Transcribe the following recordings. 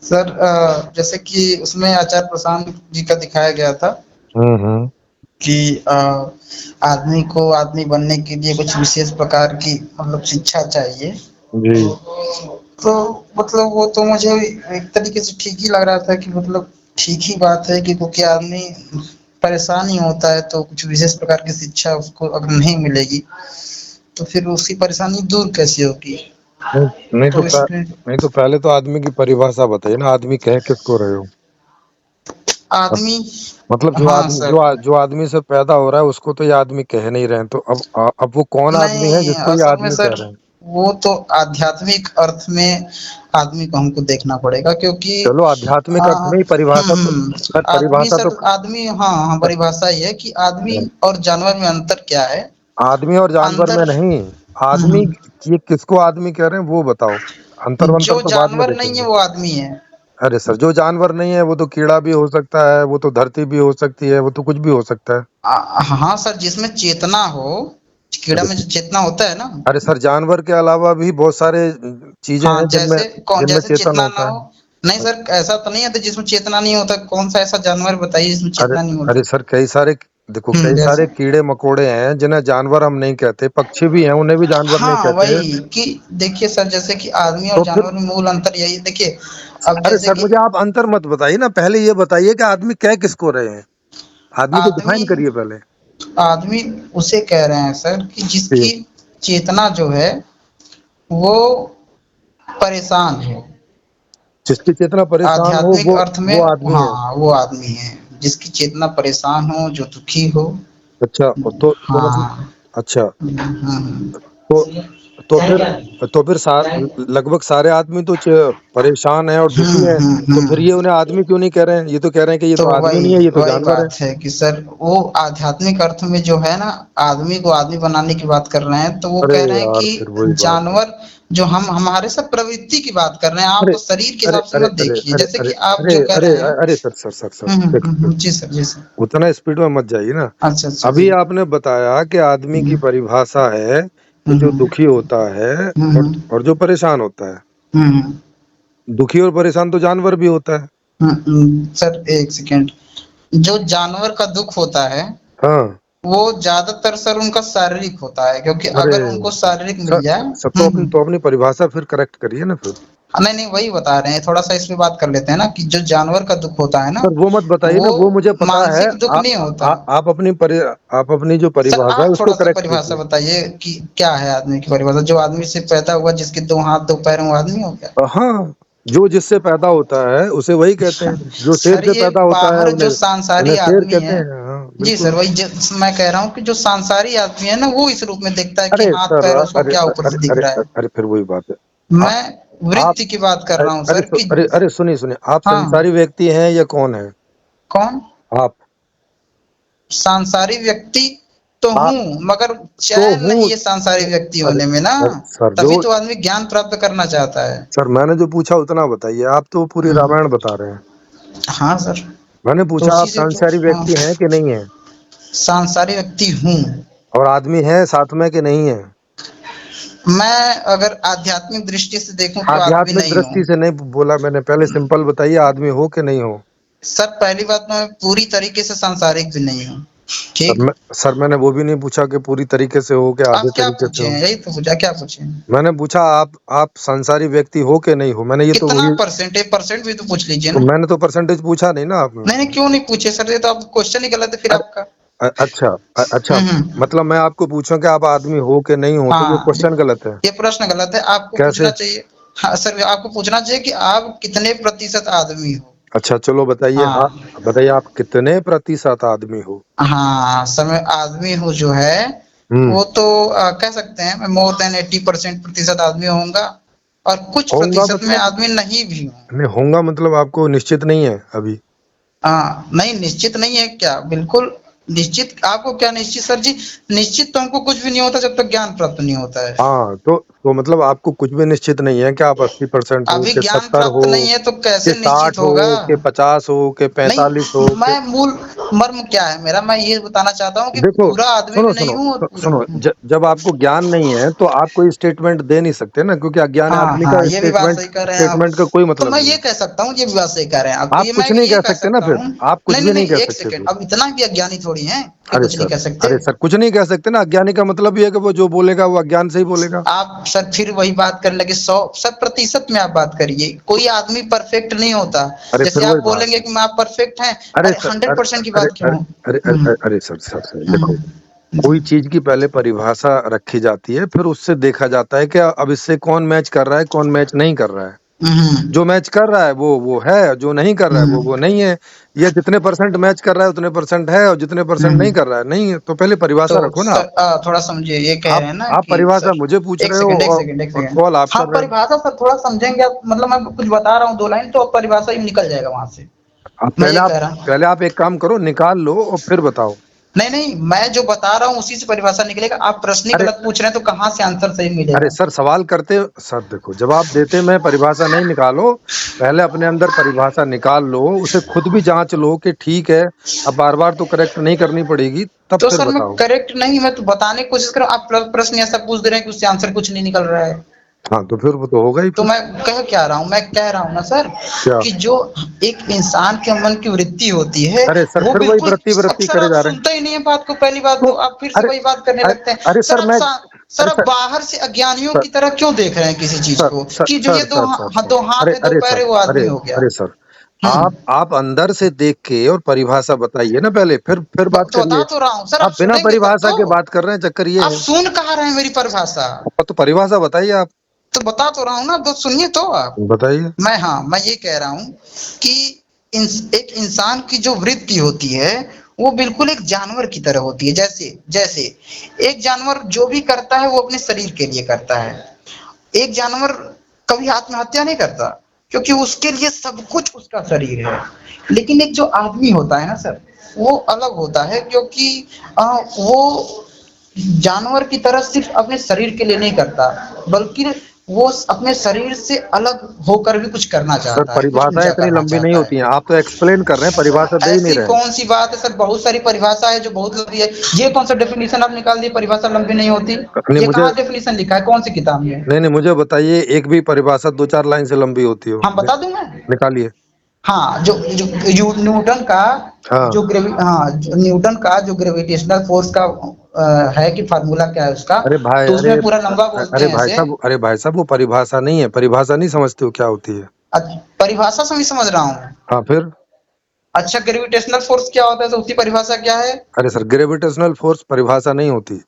Sir जैसे कि उसमें आचार्य प्रशांत जी का दिखाया गया था हम्म। कि आदमी को आदमी बनने के लिए कुछ विशेष प्रकार की मतलब शिक्षा चाहिए। जी। तो मतलब वो तो मुझे एक तरीके से ठीक ही लग रहा था कि मतलब ठीक ही बात है कि क्योंकि आदमी परेशान ही होता है तो कुछ विशेष प्रकार की शिक्षा उसको अगर नहीं मिलेगी तो फिर उसकी परेशानी दूर कैसे होगी। नहीं, नहीं तो तो इसमें नहीं तो पहले तो आदमी की परिभाषा बताइए ना, आदमी कह किसको रहे हो? आदमी। मतलब जो हाँ आदमी सर। जो आदमी से पैदा हो रहा है उसको तो ये आदमी कह नहीं रहे हैं, तो अब वो कौन आदमी है नहीं, जिसको ये असल में आदमी कह सर रहे हैं? वो तो आध्यात्मिक अर्थ में आदमी को हमको देखना पड़ेगा क्योंकि चलो आध्यात्मिक अर्थ में ही परिभाषा तो, सर आदमी परिभाषा तो, सर आदमी, हाँ हाँ, परिभाषा ये है कि आदमी और जानवर में अंतर क्या है। आदमी और जानवर में अंतर। नहीं, आदमी, ये किसको आदमी कह रहे हैं वो बताओ। अंतर वंतर जो तो बाद में जानवर नहीं है देखेंगे। वो आदमी है। अरे सर, जो जानवर नहीं है वो तो कीड़ा भी हो सकता है, वो तो धरती भी हो सकती है, वो तो कुछ भी हो सकता है। हाँ सर, जिसमें चेतना हो। कीड़ा अरे में जो चेतना होता है ना। अरे सर, जानवर के अलावा भी बहुत सारे चीजें हाँ, हैं जिनमें जैसे कौन जिनमें जैसे चेतन चेतना ना होता हो। है। नहीं सर, ऐसा तो नहीं है तो जिसमें चेतना नहीं होता, कौन सा ऐसा जानवर बताइए जिसमें अरे चेतना नहीं अरे होता। सर, कई सारे, देखो कई जैसे। सारे कीड़े मकोड़े हैं जिन्हें जानवर हम नहीं कहते, पक्षी भी हैं उन्हें भी जानवर नहीं हाँ कहते। वही कि देखिए सर, जैसे कि आदमी और तो फिर, जानवर में मूल अंतर यही है। देखिए अब अरे जैसे सर कि मुझे आप अंतर मत बताइए ना, पहले ये बताइए कि आदमी कह किसको रहे हैं? आदमी को आदमी डिफाइन करिए पहले। आदमी उसे कह रहे हैं सर कि जिसकी ठीक। चेतना जो है वो परेशान है। जिसकी चेतना परेशान हो आध्यात्मिक अर्थ में वो आदमी है। हाँ वो आदमी है। जिसकी चेतना परेशान हो, जो दुखी हो। अच्छा, तो मतलब, हाँ। अच्छा, हम्म। तो तो फिर तो फिर लगभग सारे आदमी तो परेशान है और दुखी है। तो फिर ये हम्म। उन्हें आदमी क्यों नहीं कह रहे हैं? ये तो कह रहे हैं कि ये तो तो आदमी वही नहीं है, ये तो वही जानवर है। बात है कि सर वो आध्यात्मिक अर्थ में जो है ना, आदमी को आदमी बनाने की बात कर रहे हैं तो वो अरे कह रहे हैं यार, कि फिर वही बात है। जानवर जो हम हमारे सब प्रवृत्ति की बात कर रहे हैं, अरे आप शरीर के अरे हिसाब से अरे मत अरे देखिए अरे जैसे अरे कि आप अरे जो कह अरे रहे हैं। अरे सर, देखो, जी सर, जी सर। उतना स्पीड में मत जाइए ना। अच्छा अच्छा जी। अभी आपने बताया कि आदमी की हम्म परिभाषा है कि जो हम्म दुखी होता है और हम्म और जो परेशान होता है। हम्म दुखी और परेशान तो जानवर भी होता है। सर एक सेकेंड। जो जानवर का दुख होता है हाँ। वो ज्यादातर सर उनका शारीरिक होता है, क्योंकि अरे अगर उनको शारीरिक सर, मिल जाए। तो अपनी परिभाषा फिर करेक्ट करिए ना फिर। नहीं नहीं, वही बता रहे हैं, थोड़ा सा इस पे बात कर लेते हैं ना कि जो जानवर का दुख होता है ना सर वो मत बताइए वो ना, वो मुझे पता है। मानसिक दुख नहीं होता। आप आप अपनी जो सर परिभाषा है आप उसको थोड़ा सा करेक्ट परिभाषा कीजिए। बताइए कि क्या है आदमी की परिभाषा। जो आदमी से पैदा हुआ, जिसके दो हाथ दो पैर हैं, वो आदमी हो गया। हाँ, जो जिससे पैदा होता है उसे वही कहते हैं। जो शेर सर से ये पैदा होता है बाहर जो उन्हें सांसारी उन्हें शेर आदमी कहते है। हैं। हाँ जी सर, बिल्कुल। वही मैं कह रहा हूँ कि जो सांसारी आदमी है ना वो इस रूप में देखता है अरे कि हाथ सर, पैर उसको अरे क्या ऊपर अरे से दिख अरे रहा है। अरे फिर वही बात है। आ, मैं आप वृत्ति की बात कर रहा हूँ सर कि अरे सुनिए सुनिए, आप हाँ। संसारी व्यक्ति हैं या कौन है? कौन? आप सांसारिक व्यक्ति तो आप हूँ, मगर तो चैन नहीं हूँ। है सांसारिक व्यक्ति अरे होने में ना। अरे सर, जो तभी तो आदमी ज्ञान प्राप्त करना चाहता है। सर मैंने जो पूछा उतना बताइए, आप तो पूरी हम्म, रामायण बता रहे हैं। हाँ सर। मैंने तो पूछा उसी आप से तो सांसारी हाँ, व्यक्ति हैं कि नहीं है? सांसारिक व्यक्ति हूँ। और आदमी है साथ में कि नहीं है? मैं अगर आध्यात्मिक दृष्टि से देखूं तो आदमी आध्यात्मिक नहीं दृष्टि हूँ। से नहीं बोला मैंने, पहले सिंपल बताइए, आदमी हो कि नहीं हो? सर पहली बात, मैं पूरी तरीके से सांसारिक भी नहीं हूँ। ठीक। सर मैंने वो भी नहीं पूछा कि पूरी तरीके से हो कि आधे आप क्या तरीके से पूछे हो। हैं? यही तो पूछा, क्या पूछे हैं? मैंने पूछा आप संसारी व्यक्ति हो कि नहीं हो, मैंने ये तो कितना वही। परसेंट? 1% भी तो पूछ लीजिए तो ना। मैंने तो परसेंटेज पूछा नहीं ना आपने। नहीं नहीं, क्यों नहीं पूछे सर? ये तो आप क्वेश्चन ही गलत है फिर अरे आपका। अच्छा, अच्छा, हम्म। मतलब मैं आपको पूछूं कि आप आदमी हो कि नहीं हो, तो ये हाँ, क्वेश्चन गलत है। ये प्रश्न गलत है, आपको पूछना कैसे? चाहिए। हाँ सर, आपको पूछना चाहिए कि आप कितने प्रतिशत आदमी हो। अच्छा चलो बताइए, हाँ। बताइए आप कितने प्रतिशत आदमी हो? हाँ सर, मैं आदमी हूँ जो है हम्म। वो तो कह सकते हैं मैं मोर देन 80% प्रतिशत आदमी होऊंगा। और कुछ होऊंगा प्रतिशत में मतलब? आदमी नहीं भी हूँ। नहीं, होऊंगा मतलब आपको निश्चित नहीं है अभी? हाँ नहीं, निश्चित नहीं है क्या? बिल्कुल। निश्चित आपको क्या निश्चित सर जी, निश्चित तो हमको कुछ भी नहीं होता जब तक ज्ञान प्राप्त नहीं होता है। हाँ, तो मतलब आपको कुछ भी निश्चित नहीं है कि आप 80% हो, अभी कि ज्ञान 70 प्राप्त हो, नहीं है तो कि कैसे 60 निश्चित हो, होगा? कि 50 हो, कि नहीं, 45 हो, कि मैं मूल मर्म क्या है मेरा, मैं ये बताना चाहता हूँ कि देखो, पूरा आदमी सुनो भी नहीं सुनो हूँ और सु- पूरा सुनो जब आपको ज्ञान नहीं है तो आप कोई स्टेटमेंट दे नहीं सकते ना, क्योंकि अज्ञानी हाँ आदमी का हाँ, ये भी बात स्टेटमेंट सही कह रहे हैं आप। स्टेटमेंट का कोई तो मतलब मैं नहीं ये है। कह सकता हूँ, ये भी बात सही कह रहे हैं आप, तो आप ये मैं कुछ नहीं ये कह कह सकते ना, सकता फिर हूँ। आप कुछ नहीं भी नहीं नहीं नहीं, कह एक सकते सेकंड, फिर। अब इतना भी अज्ञानी थोड़ी हैं कि अरे कुछ नहीं सर, कह सकते। अरे सर, कुछ नहीं कह सकते ना, अज्ञानी का मतलब ये है कि वो जो बोलेगा वो अज्ञान से ही बोलेगा। आप सर फिर वही बात करने लगे, 100% में आप बात करिए, कोई आदमी परफेक्ट नहीं होता। अरे फिर जैसे वही आप बात बोलेंगे है। कि मैं आप परफेक्ट हैं, अरे अरे सर, 100% की अरे बात अरे क्यों? अरे अरे हम्म, अरे अरे सर देखो, कोई जी। चीज की पहले परिभाषा रखी जाती है, फिर उससे देखा जाता है कि अब इससे कौन मैच कर रहा है, कौन मैच नहीं कर रहा है। हम्म जो मैच कर रहा है वो है, जो नहीं कर रहा है वो हम्म नहीं है। ये जितने परसेंट मैच कर रहा है उतने परसेंट है, और जितने परसेंट नहीं हम्म। कर रहा है नहीं है। तो पहले तो परिभाषा रखो ना आप। सर थोड़ा समझिए, ये कह रहे हैं ना आप कि परिभाषा सर, मुझे पूछ एक रहे हो सेकंड एक और, सेकंड एक और सेकंड, कॉल आप हाँ कर रहे हो। परिभाषा सर थोड़ा समझेंगे आप, मतलब मैं कुछ बता रहा हूँ 2 लाइन तो परिभाषा ही निकल जाएगा वहां से। आप मैं ये कह रहा हूँ, पहले आप एक काम करो, निकाल लो और फिर बताओ। नहीं नहीं, मैं जो बता रहा हूँ उसी से परिभाषा निकलेगा। आप प्रश्न ही अरे गलत पूछ रहे हैं तो कहाँ से आंसर सही अरे मिलेगा? सर, सवाल करते सर, देखो जवाब देते में परिभाषा नहीं निकालो। पहले अपने अंदर परिभाषा निकाल लो, उसे खुद भी जांच लो कि ठीक है। अब बार बार तो करेक्ट नहीं करनी पड़ेगी, तब तो फिर सर मैं बताओ। करेक्ट नहीं, मैं तो बताने की कोशिश कर रहा हूँ, आप प्रश्न ऐसा पूछ दे रहे हैं कि उससे आंसर कुछ नहीं निकल रहा है। हाँ, तो फिर वो तो होगा ही तो फिर। मैं कह क्या रहा हूँ, मैं कह रहा हूँ ना सर क्या? कि जो एक इंसान के मन की वृत्ति होती है अरे सर, वो फिर वही बिल्कुल, वृत्ति वृत्ति अक्सर करे आप जा रहे हैं। सुनते ही नहीं है बात को, पहली बात तो तो आप फिर से अरे वही बात करने अरे, लगते हैं। अरे सर सर आप मैं सर अरे आप सर बाहर से अज्ञानियों सर की तरह क्यों देख रहे हैं किसी चीज सर को सर कि जो सर ये सर सर सर दो हाथ अरे है, दो अरे पैर सर है, वो अरे आदमी हो गया? अरे सर, हम्म, आप अंदर से देख के और परिभाषा बताइए ना पहले, फिर बात तो बता करिए। तो रहा हूँ सर, आप आप बिना सुनेंगे तब परिभाषा तो। के बात कर रहे हैं, चक्कर ये आप है। सुन कहाँ रहे हैं मेरी परिभाषा? तो परिभाषा बताइए आप। तो बता तो रहा हूँ ना, तो सुनिए तो आप। बताइए। मैं ये कह रहा हूँ कि एक इंसान की जो वृत्ति होती है वो बिल्कुल एक जानवर की तरह होती है। जैसे जैसे एक जानवर जो भी करता है वो अपने शरीर के लिए करता है। एक जानवर कभी आत्महत्या नहीं करता क्योंकि उसके लिए सब कुछ उसका शरीर है। लेकिन एक जो आदमी होता है ना सर, वो अलग होता है क्योंकि वो जानवर की तरह सिर्फ अपने शरीर के लिए नहीं करता, बल्कि वो अपने शरीर से अलग होकर भी कुछ करना सर, चाहता है, कुछ परिभाषाएं ऊंचा इतनी करना लंबी नहीं चाहता है। होती हैं, आप तो एक्सप्लेन कर रहे हैं, परिभाषा दे ही नहीं ऐसी रहे हैं। कौन सी बात है सर, बहुत सारी परिभाषा है जो बहुत लंबी है। ये कौन सा डेफिनेशन आप निकाल दिए परिभाषा लंबी नहीं होती? नहीं ये मुझे कहाँ डेफिनेशन लिखा है, कौन सी किताब में? नहीं नहीं, मुझे बताइए एक भी परिभाषा 2-4 लाइन से लंबी होती हो। हाँ बता दूं मैं। निकालिए। हाँ, जो न्यूटन का हाँ। न्यूटन का जो ग्रेविटेशनल फोर्स का है कि फार्मूला क्या है उसका, अरे भाई, तो उसमें पूरा लंबा बोलते हैं ऐसे। अरे भाई साहब, वो परिभाषा नहीं है, परिभाषा नहीं समझते हो क्या होती है। परिभाषा से भी समझ रहा हूँ। हाँ फिर। अच्छा, ग्रेविटेशनल फोर्स क्या होता है तो उसकी परिभाषा क्या है? अरे सर, ग्रेविटेशनल फोर्स परिभाषा नहीं होती।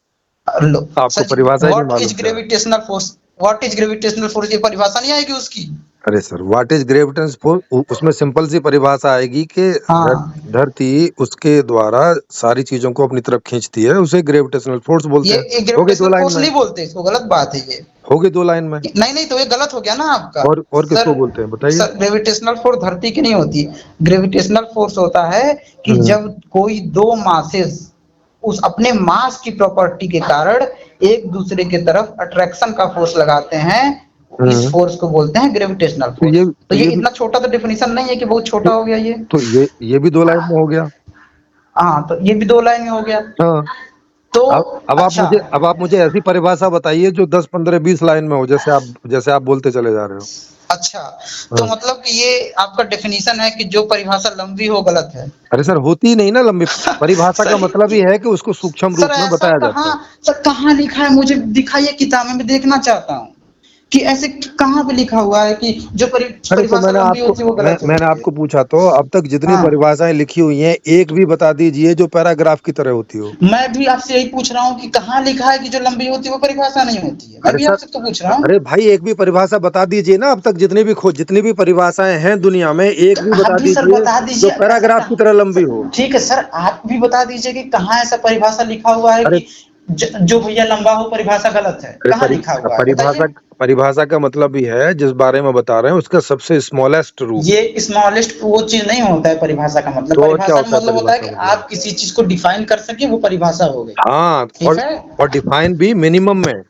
लो आपको सर जी, परिभाषा ही नहीं व्हाट मालूम इज क्या है। Gravitational force? What is gravitational force, ये परिभाषा नहीं आएगी उसकी? अरे sir, what is gravitational force, उसमें सिंपल सी परिभाषा आएगी कि हाँ, धरती उसके द्वारा सारी चीजों को अपनी तरफ खींचती है, उसे ग्रेविटेशनल फोर्स बोलते हैं। ये हो गई दो ग्रेविटेशनल लाइन फोर्स में। नहीं बोलते इसको, गलत बात है ये। हो गई 2 लाइन में। नहीं नहीं, तो ये गलत हो गया ना आपका। और सर किसको बोलते हैं बताइए। सर ग्रेविटेशनल फोर्स धरती की नहीं होती। ग्रेविटेशनल फोर्स होता है कि हम्म। जब कोई दो मासेस उस अपने मास की प्रॉपर्टी के कारण एक दूसरे की तरफ अट्रैक्शन का फोर्स लगाते हैं, इस हम्म। फोर्स को बोलते हैं ग्रेविटेशनल तो फोर्स। ये तो तो ये ये भी इतना छोटा तो डेफिनेशन नहीं है कि बहुत छोटा तो, हो गया ये। तो ये भी 2 लाइन में हो गया। हाँ, तो ये भी 2 लाइन में हो गया। हाँ। तो अच्छा, अब आप मुझे ऐसी परिभाषा बताइए जो 10-15-20 लाइन में हो, जैसे आप बोलते चले जा रहे हो। अच्छा, तो हाँ। मतलब कि ये आपका डेफिनेशन है कि जो परिभाषा लंबी हो गलत है? अरे सर, होती ही नहीं ना लंबी। परिभाषा का सही। मतलब ही है कि उसको सूक्ष्म सर रूप में ऐसा बताया जाता कहाँ, है। सर कहाँ लिखा है, मुझे दिखाइए किताब में, मैं देखना चाहता हूँ कि ऐसे कहाँ पे लिखा हुआ है कि जो अरे तो परिभाषा लंबी होती है वो गलत मैंने होती है। आपको पूछा तो अब तक जितनी हाँ, परिभाषाएं लिखी हुई हैं, एक भी बता दीजिए जो पैराग्राफ की तरह होती हो। मैं भी आपसे यही पूछ रहा हूँ कि कहाँ लिखा है कि जो लंबी होती है वो परिभाषा नहीं होती है, मैं अरे भी सर, आपसे तो पूछ रहा हूँ। अरे भाई, एक भी परिभाषा बता दीजिए ना, अब तक जितनी भी परिभाषाएं हैं दुनिया में, एक भी आप बता भी सर दीजिए बता जो दीजिए ऐसा पैराग्राफ की कहाँ। तरह लंबी हो। ठीक है सर, आप भी बता दीजिए कि कहाँ ऐसा परिभाषा लिखा हुआ है अरे कि जो भैया लंबा हो परिभाषा गलत है, अरे कहाँ लिखा हुआ है परिभाषा बताइए। परिभाषा का मतलब ही है जिस बारे में बता रहे हैं उसका सबसे स्मॉलेस्ट रूप। ये स्मॉलेस्ट वो चीज नहीं होता है परिभाषा का मतलब। तो और क्या परिभाषा का होता है मतलब होता है परिभाषा कि का मतलब? आप किसी चीज को डिफाइन कर सके, वो परिभाषा हो गई। हाँ, ठीक है। और डिफाइन भी मिनिमम में।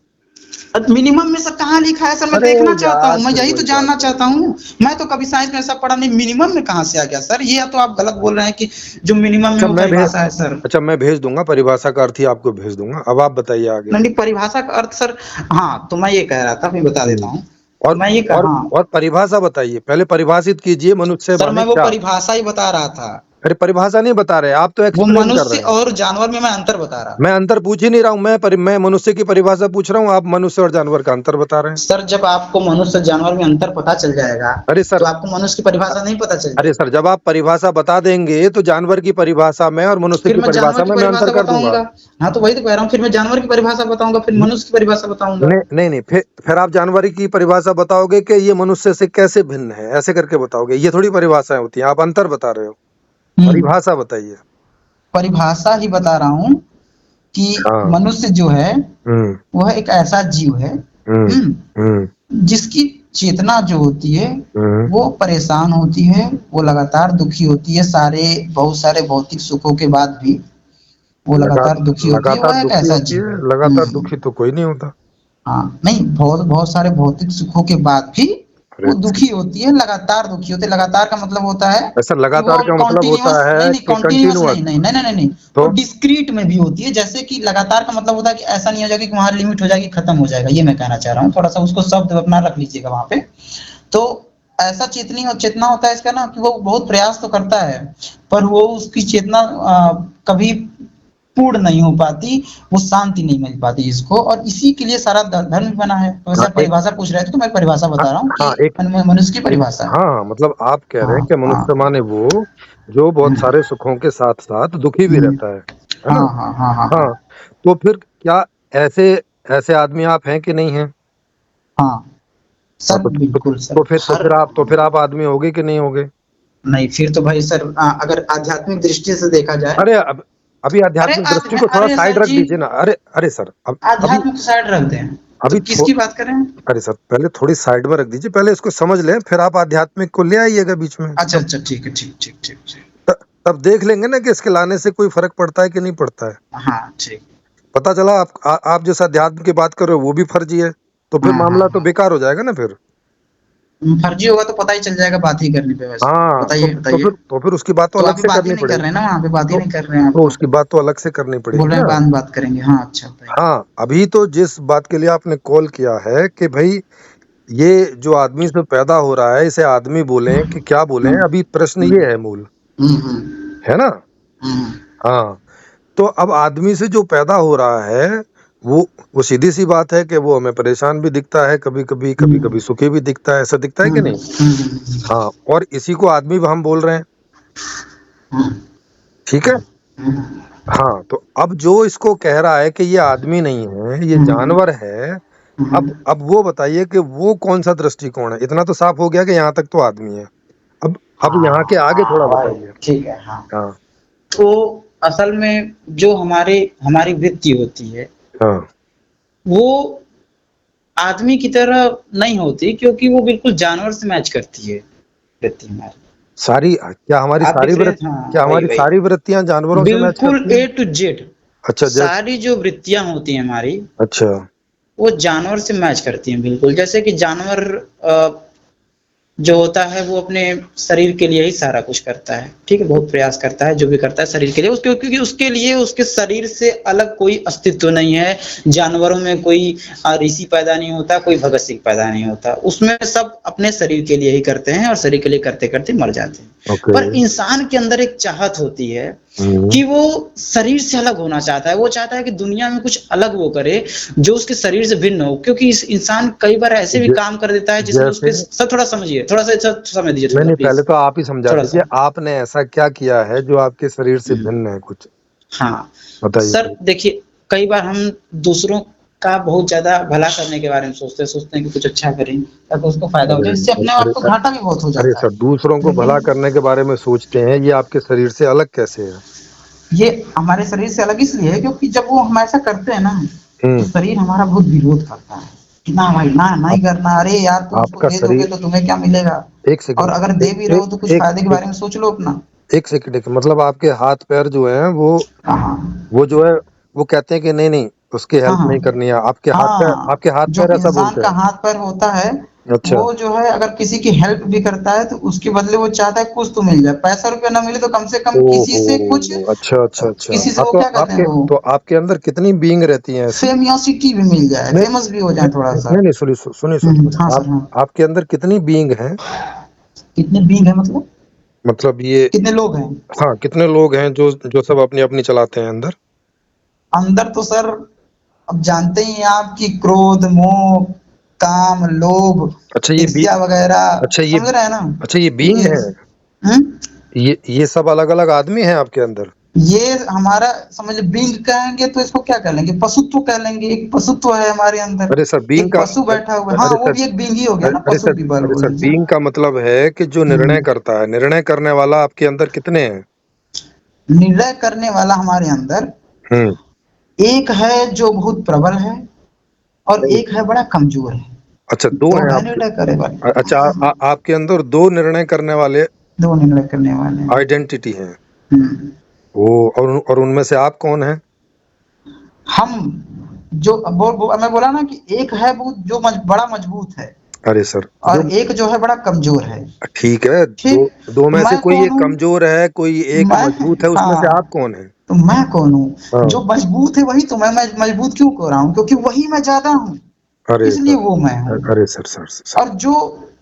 मिनिमम में सर कहाँ लिखा है सर, मैं अरे देखना चाहता यार हूँ, मैं फिर यही तो वही बात जानना है। चाहता हूँ। मैं तो कभी साइंस में ऐसा पढ़ा नहीं, मिनिमम में कहाँ से आ गया सर? ये या तो आप गलत बोल रहे हैं कि जो मिनिमम में अच्छा वो मैं भेज परिभाषा है सर। अच्छा मैं भेज दूंगा, परिभाषा का अर्थ ही आपको भेज दूंगा। अब आप बताइए आगे। नहीं नहीं, परिभाषा का अर्थ सर, हाँ तो मैं ये कह रहा था, मैं बता देता हम्म। हूँ। और मैं ये कह हाँ और परिभाषा बताइए, पहले परिभाषित कीजिए मनुष्य सर, माने मैं वो क्या। परिभाषा ही बता रहा था। अरे परिभाषा नहीं बता रहे, आप तो वो एक्सप्लेन कर मनुष्य रहे हैं। और जानवर में मैं अंतर बता रहा मैं था। अंतर पूछ ही नहीं रहा हूँ, मैं मनुष्य की परिभाषा पूछ रहा हूँ, आप मनुष्य और जानवर का अंतर बता रहे हैं। सर जब आपको मनुष्य जानवर में अंतर पता चल जाएगा, अरे तो सर आपको मनुष्य की परिभाषा नहीं पता चल अरे जाएगी। सर जब आप परिभाषा बता देंगे तो जानवर की परिभाषा में और मनुष्य फिर की मैं जानवर परिभाषा की में मैं अंतर परिभाषा कर दूंगा। बताऊंगा। हाँ तो वही तो कह रहा हूँ, फिर मैं जानवर की परिभाषा बताऊंगा, फिर मनुष्य की परिभाषा बताऊंगा। नहीं नहीं नहीं, फिर आप जानवर की परिभाषा बताओगे कि ये मनुष्य से कैसे भिन्न है, ऐसे करके बताओगे। ये थोड़ी परिभाषाएं होती हैं, आप अंतर बता रहे हो। हम्म परिभाषा बताइए। परिभाषा ही बता रहा हूँ कि हाँ। मनुष्य जो है हम्म वह एक ऐसा जीव है, हम्म हम्म जिसकी चेतना जो होती है हम्म। वो परेशान होती है, वो लगातार दुखी होती है, बहुत सारे भौतिक सुखों के बाद भी वो लगातार दुखी होती है, लगातार वह एक दुखी ऐसा होती जीव है, है। लगातार दुखी तो कोई नहीं होता। हाँ नहीं, बहुत बहुत सारे भौतिक सुखों के बाद भी अरे वो दुखी होती है, लगातार दुखी होती है। लगातार का मतलब होता है ऐसा कि वो लगातार का मतलब होता कॉन्टिन्यूअस नहीं है नहीं, कि कॉन्टिन्यूअस कंटिन्यूअस। नहीं नहीं नहीं नहीं नहीं नहीं, वो तो डिस्क्रीट में भी होती है। जैसे कि लगातार का मतलब होता है कि ऐसा नहीं हो जाएगा कि वहां लिमिट हो जाएगी, खत्म हो जाएगा, ये मैं कहना चाह रहा हूँ। थोड़ा सा उसको शब्द अपना रख लीजिएगा वहां पे। तो ऐसा चेतना होता है इसका ना, कि वो बहुत प्रयास तो करता है, पर वो उसकी चेतना कभी पूर्ण नहीं हो पाती, वो शांति नहीं मिल पाती इसको, और इसी के लिए सारा धर्म बना है। तो वैसे हाँ आप परिभाषा पूछ रहे थे, तो मैं परिभाषा हाँ बता रहा हूँ कि हाँ, एक मनुष्य की परिभाषा है। हाँ मतलब आप कह रहे हैं हाँ कि हाँ। मनुष्य माने वो जो बहुत हम्म, सारे सुखों के साथ साथ दुखी भी हम्म, रहता है हाँ ना। हाँ हाँ हाँ हाँ हाँ, तो फिर क्या ऐसे ऐसे आदमी आप हैं कि नहीं हैं? हाँ हाँ, सर, बिल्कुल सर। हर तो फिर आप आदमी होगे कि नहीं होगे? नहीं, फिर तो भाई सर, अगर आध्यात्मिक दृष्टि से देखा जाए। अरे अभी आध्यात्मिक दृष्टि को थोड़ा अरे साइड सर रख जी, दीजिए ना। अरे अरे सर अभी आध्यात्म को साइड रख दें तो अभी किसकी बात करें? अरे सर पहले थोड़ी साइड में रख दीजिए, पहले इसको समझ लें, फिर आप आध्यात्मिक को ले आइएगा बीच में। अच्छा अच्छा, ठीक है, ठीक ठीक ठीक ठीक। तब देख लेंगे ना कि इसके लाने से कोई फर्क पड़ता है कि नहीं पड़ता है। हाँ ठीक। पता चला आप जिस अध्यात्म की बात कर रहे हो वो भी फर्जी है, तो फिर हाँ हाँ मामला तो हाँ, बेकार हो जाएगा ना फिर। फर्जी होगा तो पता ही चल जाएगा बात ही करने पे। वैसे हाँ बताइए बताइए। तो फिर उसकी बात तो तो अलग अभी से बात ही करनी नहीं कर पड़ेगी। रहे हैं ना, वहाँ पे बात ही तो नहीं कर रहे हैं आप तो। उसकी बात तो अलग से करनी बोल पड़ेगी रहे हैं ना। बाद में बात करेंगे, हाँ अच्छा बताइए। हाँ, अभी तो जिस बात के लिए आपने कॉल किया है कि भाई ये जो आदमी से पैदा हो रहा है इसे आदमी बोलें कि क्या बोलें, हम्म अभी प्रश्न हम्म ये है मूल, हम्म है ना। हम्म हाँ, तो अब आदमी से जो पैदा हो रहा है वो सीधी सी बात है कि वो हमें परेशान भी दिखता है, कभी हम्म कभी सुखी भी दिखता है, ऐसा दिखता है कि नहीं। हाँ, और इसी को आदमी हम बोल रहे हैं, हम्म ठीक है। हम्म हाँ, तो अब जो इसको कह रहा है कि ये आदमी नहीं है ये हम्म जानवर है, अब वो बताइए कि वो कौन सा दृष्टिकोण है। इतना तो साफ हो गया कि यहाँ तक तो आदमी है। अब यहाँ के आगे थोड़ा भाई बताइए। ठीक है। हाँ हाँ तो असल में जो हमारी वृत्ति होती है, हाँ। वो आदमी की तरह नहीं होती, क्योंकि वो बिल्कुल जानवर से मैच करती है वृत्ति हमारी। सारी क्या हमारी आप सारी डिफरेंस, वृत्ति हाँ क्या वही हमारी वही, सारी वृत्तियां जानवरों से मैच बिल्कुल करती हैं? ए टू जेड अच्छा सारी जो वृत्तियां होती हैं हमारी, अच्छा। वो जानवर से मैच करती हैं बिल्कुल। जैसे कि जानवर जो होता है वो अपने शरीर के लिए ही सारा कुछ करता है, ठीक है, बहुत प्रयास करता है, जो भी करता है शरीर के लिए, उसके क्योंकि उसके लिए उसके शरीर से अलग कोई अस्तित्व नहीं है। जानवरों में कोई ऋषि पैदा नहीं होता, कोई भगत सिंह पैदा नहीं होता, उसमें सब अपने शरीर के लिए ही करते हैं, और शरीर के लिए करते करते मर जाते हैं। ओके। पर इंसान के अंदर एक चाहत होती है हम्म। कि वो शरीर से अलग होना चाहता है, वो चाहता है कि दुनिया में कुछ अलग वो करे जो उसके शरीर से भिन्न हो, क्योंकि इस इंसान कई बार ऐसे भी ज- काम कर देता है जिसमें जैसे उसके, सब थोड़ा समझिए, थोड़ा सा समझ दीजिए, नहीं थोड़ा नहीं, पहले प्लीज, तो आप ही समझा थोड़ा दीजिए, सा। आपने ऐसा क्या किया है जो आपके शरीर से हम्म, भिन्न है कुछ, हाँ बताइए। सर देखिए, कई बार हम दूसरों का बहुत ज्यादा भला करने के बारे में सोचते हैं कि कुछ अच्छा करें ताकि उसको फायदा हो अरे जाए, इससे अपने आप अरे को घाटा भी बहुत हो अरे जाता सर, है। दूसरों को भला लेकिन करने के बारे में सोचते हैं, ये आपके शरीर से अलग कैसे है? ये हमारे शरीर से अलग इसलिए है क्योंकि जब वो हम ऐसा करते हैं ना तो हम्म शरीर हमारा बहुत विरोध करता है कि ना भाई ना नहीं आप, करना, अरे यार तुम उसको आपका दे दोगे शरीर तो तुम्हें क्या मिलेगा, एक और सेकंड अगर दे भी रहे हो तो कुछ एक फायदे के एक बारे में सोच लो अपना। एक सेकंड एक मतलब आपके हाथ पैर जो है हाँ वो जो है वो कहते हैं कि नहीं नहीं उसकी हाँ हेल्प हाँ नहीं करनी है, हाँ, आपके हाथ जो पैर ऐसा इंसान बोलते का हैं। हाथ पैर होता है अच्छा वो जो है अगर किसी की हेल्प भी करता है तो उसके बदले वो चाहता है कुछ तो मिल जाए, पैसा रुपया ना मिले तो कम से कम किसी ओहो से कुछ, अच्छा अच्छा अच्छा किसी से हाँ वो तो क्या कहते हैं आपके वो तो आपके अंदर कितनी बीइंग रहती हैं ऐसी। फेमियोसिटी भी मिल जाए, नहीं फेमस भी हो जाए थोड़ा नहीं सा। नहीं नहीं, सुनिए सुनिए सुनिए हाँ आप सर हाँ। आपके अंदर कितनी बीइंग हैं, कितने बींग है मतलब, मतलब ये कितने लोग हैं हाँ कितने लोग हैं जो जो सब अपनी अपनी चलाते हैं अंदर। अंदर तो सर, अब जानते ही हैं आप कि क्रोध मोह काम लोभ अच्छा ये बी ईर्ष्या वगैरह, अच्छा ये समझ रहे हैं ना। अच्छा ये बीइंग ये है, ये सब अलग अलग आदमी हैं आपके अंदर। ये हमारा समझ बींग कहेंगे तो इसको क्या कह लेंगे, पशुत्व कह लेंगे, एक पशुत्व है हमारे अंदर, अरे सर बीइंग एक का पशु बैठा हुआ है, हाँ अरे वो सर भी एक बींग ही हो गया ना, पशु भी अरे बोल सर दीजिए। बीइंग का मतलब है कि जो निर्णय हम्म, करता है, निर्णय करने वाला आपके अंदर कितने हैं। निर्णय करने वाला हमारे अंदर हम्म एक है जो बहुत प्रबल है और नहीं एक है बड़ा कमजोर है, अच्छा दो दो हैं है आपके निर्णय करे वाले। अच्छा आपके अंदर दो निर्णय करने वाले दो निर्णय करने वाले हैं। आइडेंटिटी हैं। हम्म, वो और उनमें से आप कौन हैं। हम जो मैं बोला ना कि एक है बहुत जो बड़ा मजबूत है अरे सर जो और एक जो है बड़ा कमजोर है। ठीक है दो ठीक, दो तो में से मैं कोई कौन एक हूँ, कमजोर है कोई एक मैं, मजबूत है उसमें से आप हाँ, कौन है। तो मैं कौन हूँ, हाँ जो मजबूत है वही तो मैं मजबूत क्यों कह रहा हूँ क्योंकि वही मैं ज्यादा हूँ, अरे इसलिए सर वो मैं हूँ। अरे सर सर सर और जो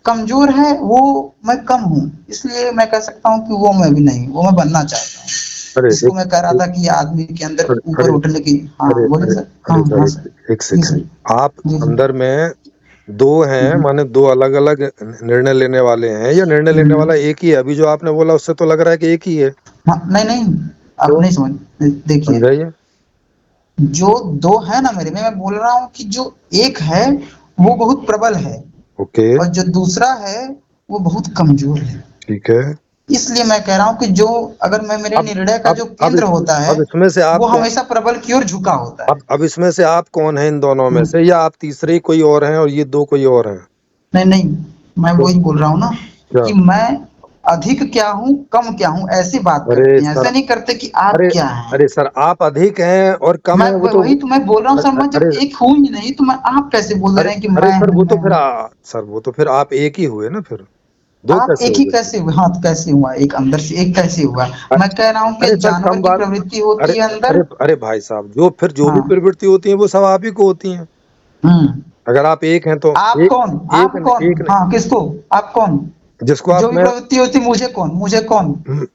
कमजोर है वो मैं कम हूँ, इसलिए मैं कह सकता हूँ कि वो मैं भी नहीं, वो मैं बनना चाहता हूँ, अरे जिसको एक मैं कह रहा एक था कि आदमी के अंदर अरे ऊपर अरे उठने की। हाँ अरे बोलिए अरे सर, हाँ अरे हाँ सर सर, एक जी सर, सेकंड आप जी जी। अंदर में दो हैं हम्म, माने दो अलग अलग निर्णय लेने वाले हैं या निर्णय लेने हम्म, वाला एक ही है। अभी जो आपने बोला उससे तो लग रहा है कि एक ही है। हाँ नहीं नहीं, आप तो नहीं समझ, देखिए, समझाइए। जो दो है ना मेरे में, मैं बोल रहा हूँ कि जो एक है वो बहुत प्रबल है ओके और जो दूसरा है वो बहुत कमजोर है, ठीक है। इसलिए मैं कह रहा हूँ कि जो अगर मैं मेरे अब निर्णय का अब जो अब केंद्र होता है अब इसमें से आप वो कौन हमेशा प्रबल की ओर झुका होता है। अब इसमें से आप कौन है इन दोनों में हम्म, से या आप तीसरे ही कोई और हैं और ये दो कोई और हैं। नहीं नहीं, मैं तो वही बोल रहा हूँ ना क्या कि मैं अधिक क्या हूँ कम क्या हूँ ऐसी बात अरे करते हैं, सर ऐसा नहीं करते कि आप अरे क्या हैं। अरे सर आप अधिक हैं और कम मैं है वो तो वही तो मैं बोल रहा हूँ सर, मैं जब अरे एक हूँ ही नहीं तो मैं आप कैसे बोल दे अरे रहे हैं कि अरे सर वो तो मैं फिर हूँ। सर वो तो फिर आप एक ही हुए ना फिर दो आप कैसे एक हो ही गए फिर? कैसे हुए, हाँ तो कैसे हुआ, एक अंदर से एक कैसे हुआ। मैं कह रहा हूँ कि अरे सर जानवर कम की बात प्रवृत्ति अरे होती है अंदर। अरे अरे भाई साहब जो भी हाँ, प्रवृत्ति होती है वो सब आप ही को होती हैं। हम्म, अगर आप एक हैं तो आप एक कौन, एक आप कौन, एक हाँ किसको, आप कौन, जिसको आप जो भी प्रवृत्ति होती मुझे कौन, मुझे कौन,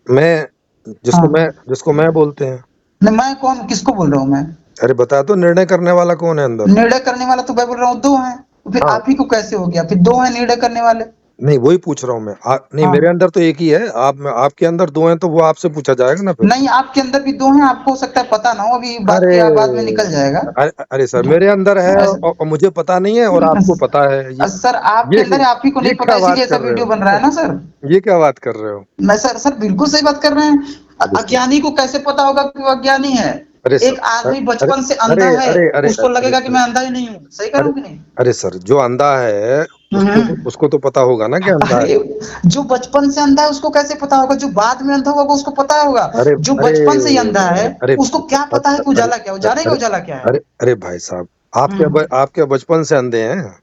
मैं हाँ, जिसको मैं बोलते हैं। नहीं मैं कौन किसको बोल रहा हूँ मैं, अरे बता तो निर्णय करने वाला कौन है अंदर। निर्णय करने वाला तो मैं बोल रहा हूँ दो हैं, तो फिर हाँ आप ही को कैसे हो गया, फिर दो हैं निर्णय करने वाले। नहीं वही पूछ रहा हूँ मैं नहीं मेरे हाँ, अंदर तो एक ही है आपके अंदर दो हैं तो वो आपसे पूछा जाएगा ना फिर। नहीं आपके अंदर भी दो हैं, आपको हो सकता है पता ना हो, अभी बात अरे के बाद में निकल जाएगा। अरे सर हाँ, मेरे अंदर है ऐसा और मुझे पता नहीं है और आपको पता है सर आपके ये अंदर है, आप ही को ये नहीं पता क्या बात इसीलिए ऐसा कर रहे वीडियो हो। बन रहा है ना सर। ये क्या बात कर रहे हो। मैं सर सर बिल्कुल सही बात कर रहे हैं, अरे सर अज्ञानी को कैसे पता होगा कि वो अज्ञानी है। अरे सर एक आदमी अरे बचपन से अरे अंधा है, अरे अरे उसको अरे लगेगा कि अरे मैं अंधा ही नहीं हूँ, सही कह रहा अरे हूँ कि नहीं। अरे सर जो अंधा है हम्म, उसको तो पता होगा ना कि अंधा है। अरे जो बचपन से अंधा है उसको कैसे पता होगा, जो बाद में अंधा होगा उसको पता होगा। अरे जो अरे बचपन से ही अंधा है अरे उसको क्या पता है कि अरे उजाला क्या है, वो जानेगा अरे उजाला क्या है। अरे भाई साहब हम्म, आप क्या बचपन से अंधे हैं।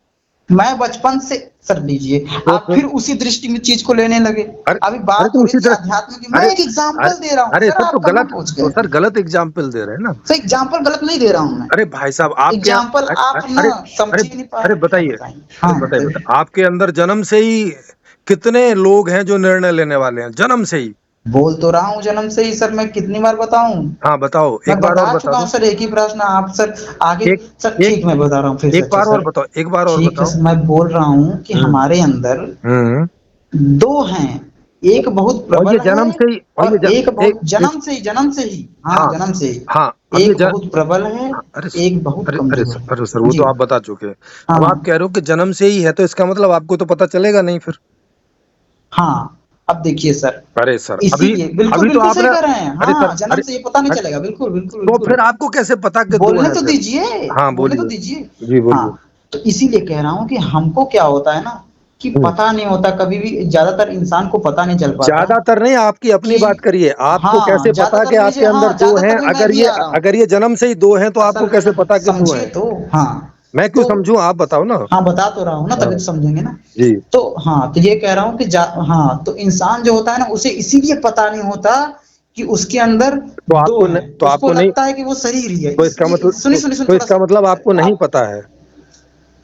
मैं बचपन से, सर लीजिए तो आप फिर फिर उसी दृष्टि में चीज को लेने लगे। अरे अभी अरे बात तो हो रही उसी थी तरह अध्यात्म की, मैं अरे एक अरे एग्जाम्पल दे रहा हूँ अरे सर, सर आप कहाँ पहुंच तो गए। सर गलत एग्जाम्पल दे रहे हैं ना। सर एग्जाम्पल गलत नहीं दे रहा हूँ मैं, अरे भाई साहब आपके यहाँ एग्जाम्पल आप ना अरे समझ अरे ही नहीं पा अरे रहे, क्या बताइए बताएं। हाँ बताइए। आपके अंदर जन्म से ही कितने लोग हैं जो निर्णय लेने वाले हैं जन्म से ही। बोल तो रहा हूँ जन्म से ही सर, मैं कितनी बार बताऊं। हाँ बताओ मैं एक बार और बता बता चुका हूँ दो। सर, एक ही प्रश्न आप सर आगे। एक सर एक ठीक, मैं बता रहा हूँ फिर से एक अच्छा बार और सर। बताओ एक बार और ठीक है बताओ। सर, मैं बोल रहा हूँ कि हम्म हमारे अंदर हम्म दो हैं, एक बहुत और ये प्रबल है जन्म से ही और और एक बहुत, एक जन्म से ही, हाँ हाँ जन्म से ही, हाँ अब ये एक बहुत प्रबल है, एक बहुत कमजोर है। अरे सर वो जी, तो आप बता चुके हैं। अब आप हाँ कह रहे हो कि जन्म से ही है तो इसका मतलब आपको तो पता चलेगा नहीं फिर। हाँ, अब देखिए सर, अरे सर, अभी इसीलिए बिल्कुल अभी तो बिल्कुल सही आपने, कह रहे हैं। अरे हाँ, सर, जन्म अरे से ये पता नहीं अरे, चलेगा। बिल्कुल बिल्कुल तो बिल्कुल। फिर आपको कैसे पता कि दो बोलने हैं तो फिर? दीजिए, हाँ बोलने तो बोलिए। दीजिए। जी बोलिए। हाँ, तो इसीलिए कह रहा हूँ कि हमको क्या होता है ना, कि हम्म। पता नहीं होता कभी भी, ज्यादातर इंसान को पता नहीं चल पाता ज्यादातर नहीं, आपकी अपनी कि बात करिए। आपको हाँ, कैसे पता ज्यादातर कि लीजिए, आपके अंदर हाँ, दो हैं? ज्यादातर में मैं अगर भी ये आ रहा हूँ। अगर ये जन्म से ही दो हैं तो आपको असल में कैसे ना, पता कि दो समझिए हैं? तो। हाँ, मैं क्यों तो समझूं, आप बताओ ना। हाँ, बता तो रहा हूँ ना, हाँ तभी तो समझेंगे ना। जी। तो हाँ, तो ये कह रहा हूँ कि हाँ, तो इंसान जो होता है ना, उसे इसीलिए पता नहीं होता कि उसके अंदर तो दो आपको हैं। तो उसको आपको नहीं, लगता है कि वो शरीर ही है। तो इसका मतलब सुनिए सुनिए सुनिए, तो थोड़ा इसका सा मतलब आपको नहीं आप, पता है?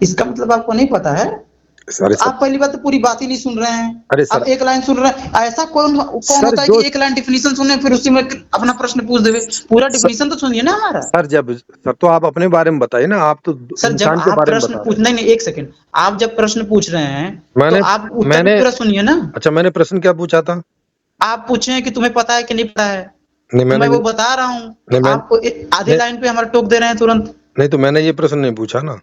इसका मतलब आपको नहीं पता है। अरे तो सर, आप पहली बात तो पूरी बात ही नहीं सुन रहे हैं। अरे आप सर, एक लाइन सुन रहे हैं। ऐसा कौन कौन सर होता है जो कि एक लाइन डिफिनीशन सुने फिर उसी में अपना प्रश्न पूछ देवे? पूरा सर, डिफिनीशन तो सुनिए ना हमारा। सर जब सर तो आप अपने बारे में बताइए ना, आप तो सर, जब इंसान के आप बारे में प्रश्न बता रहे पूछ, हैं। नहीं नहीं, एक सेकंड, आप जब प्रश्न पूछ रहे हैं तो मैंने आप उत्तर भी मैंने पूरा सुनिए ना। अच्छा, मैंने प्रश्न क्या पूछा था? आप पूछे हैं कि तुम्हें पता है कि नहीं पता है, नहीं तो मैंने मैं वो नहीं बता रहा हूँ, तो मैं आप आधे नहीं, लाइन पे हमारा टोक दे रहे हैं तुरंत। नहीं तो मैंने ये प्रश्न नहीं पूछा ना।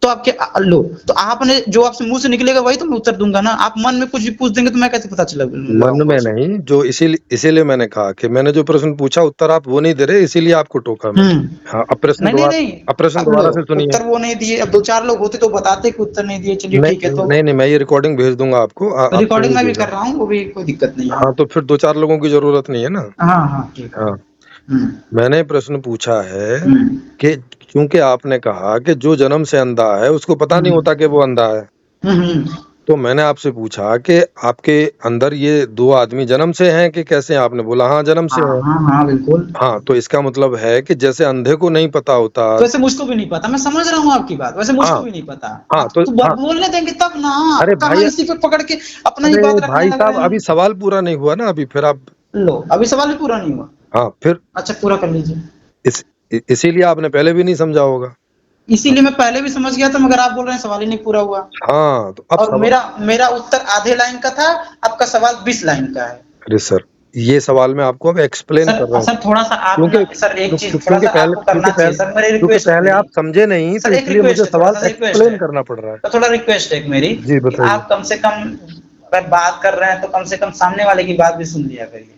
तो आपके लो, तो आपने जो आपसे मुंह से निकलेगा वही तो मैं उत्तर दूंगा ना। आप मन में कुछ भी पूछ देंगे तो मैं कैसे पता चला मन लगाऊंगा में उसको? नहीं, जो इसीलिए इसीलिए मैंने कहा कि मैंने जो प्रश्न पूछा उत्तर आप वो नहीं दे रहे, इसीलिए आपको टोका मैंने। हाँ, अब प्रश्न नहीं नहीं दोबारा, नहीं, अब प्रश्न अब लो, दोबारा से सुनिए। उत्तर वो नहीं दिए। अब दो चार लोग होते तो बताते कि उत्तर नहीं दिए। चलिए ठीक नहीं है, तो नहीं नहीं, मैं ये रिकॉर्डिंग भेज दूंगा आपको, आप रिकॉर्डिंग सुनिए मैं भी देगा। कर रहा हूँ, वो भी कोई दिक्कत नहीं है। हाँ, तो फिर दो चार लोगों की जरूरत नहीं है ना। हाँ हाँ, ठीक है। हाँ, हम्म मैंने प्रश्न पूछा है हम्म कि क्योंकि आपने कहा कि जो जन्म से अंधा है उसको पता नहीं हम्म होता कि वो अंधा है, हम्म। तो मैंने आपसे पूछा कि आपके अंदर ये दो आदमी जन्म से हैं कि कैसे हैं? आपने बोला हाँ जन्म से हाँ हैं। हाँ हाँ, बिल्कुल। हाँ, तो इसका मतलब है कि जैसे अंधे को नहीं पता होता। तो वैसे मुझको भी नहीं पता, मैं समझ रहा हूँ आपकी बात, वैसे मुझको हाँ भी नहीं पता। हाँ, हाँ, तो तो हाँ, बोलने देंगे तब ना। अरे आप कहाँ भाई, इसी पे पकड़ के अपना ही अरे बात रखने भाई लग साहब, रहे अभी हैं। सवाल पूरा नहीं हुआ ना, अभी फिर आप। लो, अभी सवाल भी पूरा नहीं हुआ। हाँ फिर, अच्छा, पूरा कर लीजिए। इस इसीलिए आपने पहले भी नहीं समझा होगा। इसीलिए मैं पहले भी समझ गया था, मगर आप बोल रहे हैं सवाल ही नहीं पूरा हुआ। हाँ, तो अब और सवाल, मेरा मेरा उत्तर आधे लाइन का था, आपका सवाल 20 लाइन का है। अरे सर, ये सवाल मैं आपको अब एक्सप्लेन कर रहा सर हूँ। सर, थोड़ा सा आप क्योंकि ना, सर एक चीज थोड़ा क्योंकि सा पहले आपको करना चाहिए सर, मेरी क्योंकि रिक्वेस्ट है पहले मेरी। आप समझे नहीं, तो सर एक इसलिए मुझे रिक्वेस्ट है, थोड़ा सवाल सा रिक्वेस्ट एक्सप्लेन है, करना पड़ रहा है। तो थोड़ा रिक्वेस्ट है एक मेरी, जी कि बताइए। आप कम से कम अगर बात कर रहे हैं तो कम से कम सामने वाले की बात भी सुन लिया करिए।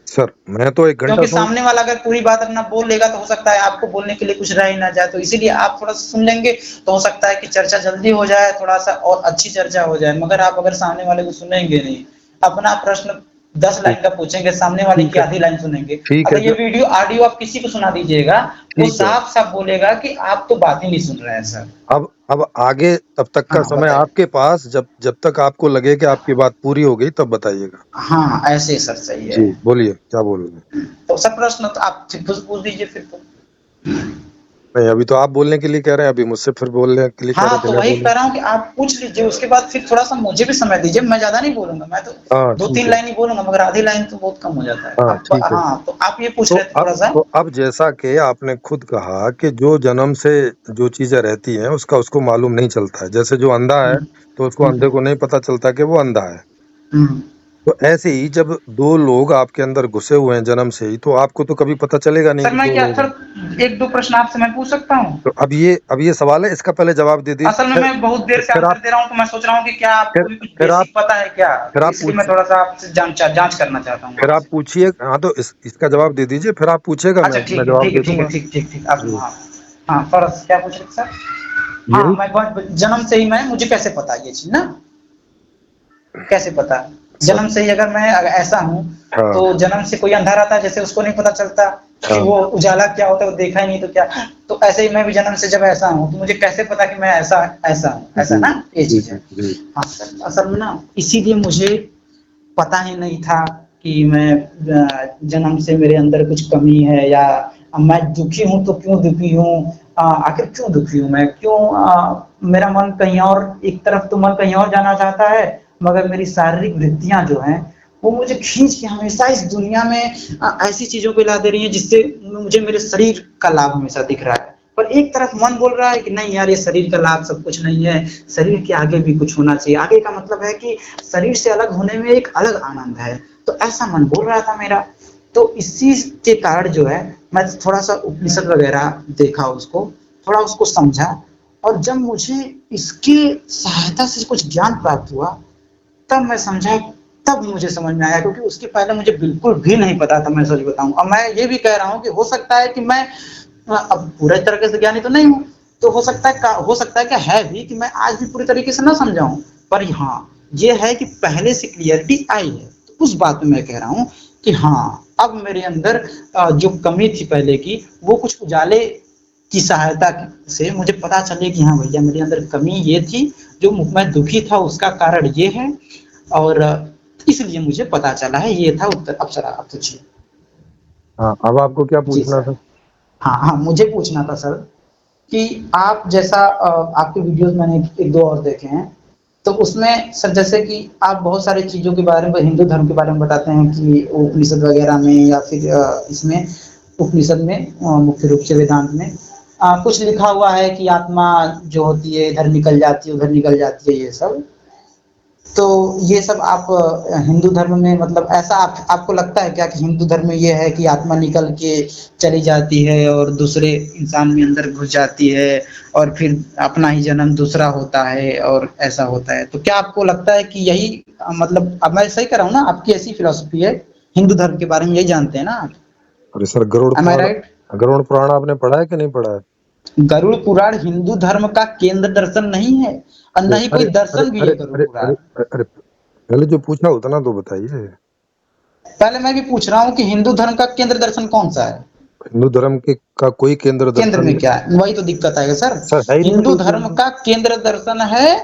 सर मैं तो 1 घंटा क्योंकि सुन। सामने वाला अगर पूरी बात अपना बोल लेगा तो हो सकता है आपको बोलने के लिए कुछ रह ही ना जाए, तो इसीलिए आप थोड़ा सा सुन लेंगे तो हो सकता है कि चर्चा जल्दी हो जाए, थोड़ा सा और अच्छी चर्चा हो जाए। मगर आप अगर सामने वाले को सुनेंगे नहीं, अपना प्रश्न 10 ठीक लाइन का पूछेंगे, सामने वाले ठीक की है, आधी लाइन सुनेंगे। ठीक है अगर ये जो, वीडियो ऑडियो आप किसी को सुना दीजिएगा, वो ठीक है। साफ साफ बोलेगा कि आप तो बात ही नहीं सुन रहे हैं सर। अब आगे तब तक का हाँ, समय बताइए। आपके पास, जब जब तक आपको लगे कि आपकी बात पूरी हो गई तब बताइएगा। हाँ, ऐसे ही सर, सही है। जी बोलिए, क्या बोल रहे हैं? तो सब प्रश्न तो आप खुद पूछ दीजिए फिर तो। नहीं, अभी तो आप बोलने के लिए कह रहे हैं, अभी मुझसे फिर बोलने के लिए कह रहे हाँ, हैं कि तो मैं वही बोलूं। कह रहा हूँ कि आप पूछ लीजिए, उसके बाद फिर थोड़ा सा मुझे भी समय दीजिए। मैं ज्यादा नहीं बोलूंगा, मैं तो हाँ दो ठीक तीन है। लाइन ही बोलूंगा, मगर आधी लाइन तो बहुत कम हो जाता है। हाँ अब ठीक है। हाँ, तो आप ये पूछ तो रहे थे थोड़ा सा। अब जैसा कि आपने खुद कहा कि जो जन्म से जो चीजें रहती हैं उसका उसको मालूम नहीं चलता है, जैसे जो अंधा है हम्म तो उसको हम्म अंधे को नहीं पता चलता कि वो अंधा है। हम्म। तो ऐसे ही जब दो लोग आपके अंदर घुसे हुए हैं जन्म से ही, तो आपको तो कभी पता चलेगा नहीं सर कि मैं दो क्या लोग हैं। सर, एक दो प्रश्न आपसे मैं पूछ सकता हूँ? तो अब ये सवाल है, इसका पहले जवाब दे असल में दीजिए। मैं बहुत देर से फिर आंसर आप दे रहा हूँ, तो मैं सोच रहा हूँ कि क्या फिर आपको भी कुछ फिर आप बेसिक पता है क्या, फिर तो आप इसलिए मैं पूछ थोड़ा सा आपसे जांच करना चाहता हूँ फिर आप आपसे। पूछिए। हाँ, तो इसका जवाब दे दीजिए, फिर आप पूछिएगा, अच्छा, मैं ठीक है जवाब ठीक है दे ठीक है दूंगा। ठीक ठीक ठीक, आप जी, हाँ। हाँ, थोड़ा सा क्या पूछ रहे थे सर? हाँ, यही। जन्म से ही मैं, मुझे कैसे पता ये चीज ना, कैसे पता? सब। जन्म से ही अगर मैं ऐसा हूँ, हाँ तो जन्म से कोई अंधा रहता है, जैसे उसको नहीं पता चलता कि हाँ वो उजाला क्या होता है, वो देखा ही नहीं तो क्या। तो ऐसे ही मैं भी जन्म से जब ऐसा हूँ, तो मुझे कैसे पता कि मैं ऐसा ऐसा हूँ, ऐसा जी ना, ये जी चीज जी है। जी। हाँ सर, असल में ना इसीलिए मुझे पता ही नहीं था कि मैं जन्म से मेरे अंदर कुछ कमी है, या मैं दुखी हूँ तो क्यों दुखी हूँ, आखिर क्यों दुखी हूँ मैं, क्यों मेरा मन कहीं और, एक तरफ तो मन कहीं और जाना चाहता है, मगर मेरी शारीरिक वृत्तियां जो हैं वो मुझे खींच के हमेशा इस दुनिया में ऐसी चीजों पे ला दे रही हैं जिससे मुझे मेरे शरीर का लाभ हमेशा दिख रहा है। पर एक तरफ मन बोल रहा है कि नहीं यार, ये शरीर का लाभ सब कुछ नहीं है, शरीर के आगे भी कुछ होना चाहिए। आगे का मतलब है कि शरीर से अलग होने में एक अलग आनंद है। तो ऐसा मन बोल रहा था मेरा। तो इसी के कारण जो है, मैं थोड़ा सा उपनिषद वगैरह देखा, उसको थोड़ा उसको समझा, और जब मुझे इसकी सहायता से कुछ ज्ञान प्राप्त हुआ, तब मैं समझा, तब मुझे समझ में आया, क्योंकि उसके पहले मुझे बिल्कुल भी नहीं पता था, मैं सच बताऊं। और मैं ये भी कह रहा हूँ कि हो सकता है कि मैं अब पूरे तरीके से ज्ञानी तो नहीं हूँ, तो हो सकता है क्या है भी कि मैं आज भी पूरी तरीके से ना समझाऊं, पर हाँ ये है कि पहले से क्लियरिटी आई है। तो उस बात में मैं कह रहा हूँ कि हाँ अब मेरे अंदर जो कमी थी पहले की, वो कुछ उजाले की सहायता से मुझे पता चले कि हाँ भैया मेरे अंदर कमी ये थी, जो मैं दुखी था उसका कारण ये है, और इसलिए मुझे पता चला है। ये था उत्तर। अब सर आप पूछिए। हाँ, अब आपको क्या जी पूछना सर। था? हाँ हाँ, मुझे पूछना था सर कि आप जैसा आपके वीडियोस मैंने एक दो और देखे हैं, तो उसमें सर जैसे कि आप बहुत सारी चीजों के बारे में, हिंदू धर्म के बारे में बताते हैं कि उपनिषद वगैरह में या फिर इसमें उपनिषद में मुख्य रूप से वेदांत में कुछ लिखा हुआ है कि आत्मा जो होती है इधर निकल जाती है उधर निकल जाती है, ये सब। तो ये सब आप हिंदू धर्म में, मतलब ऐसा आपको लगता है क्या कि हिंदू धर्म में ये है कि आत्मा निकल के चली जाती है और दूसरे इंसान में अंदर घुस जाती है और फिर अपना ही जन्म दूसरा होता है और ऐसा होता है? तो क्या आपको लगता है कि यही मतलब, अब मैं सही कर रहा हूँ ना, आपकी ऐसी फिलॉसफी है हिंदू धर्म के बारे में, यही जानते हैं ना आप? अरे सर, गरुड़ एम आई पुराण, राइट? गरुड़ पुराण आपने पढ़ा है कि नहीं पढ़ा है? गरुड़ पुराण हिंदू धर्म का केंद्र दर्शन नहीं है, और न अरे ही अरे कोई अरे दर्शन भी अरे है गरुड़ अरे अरे पुराण। अरे, पहले जो पूछा उतना तो बताइए। पहले मैं भी पूछ रहा हूँ कि हिंदू धर्म का केंद्र दर्शन कौन सा है? हिंदू धर्म के का कोई केंद्र केंद्र दर्शन में क्या है, वही तो दिक्कत आएगा सर। सर है ही नहीं हिंदू कोई धर्म केंद्र। का केंद्र दर्शन है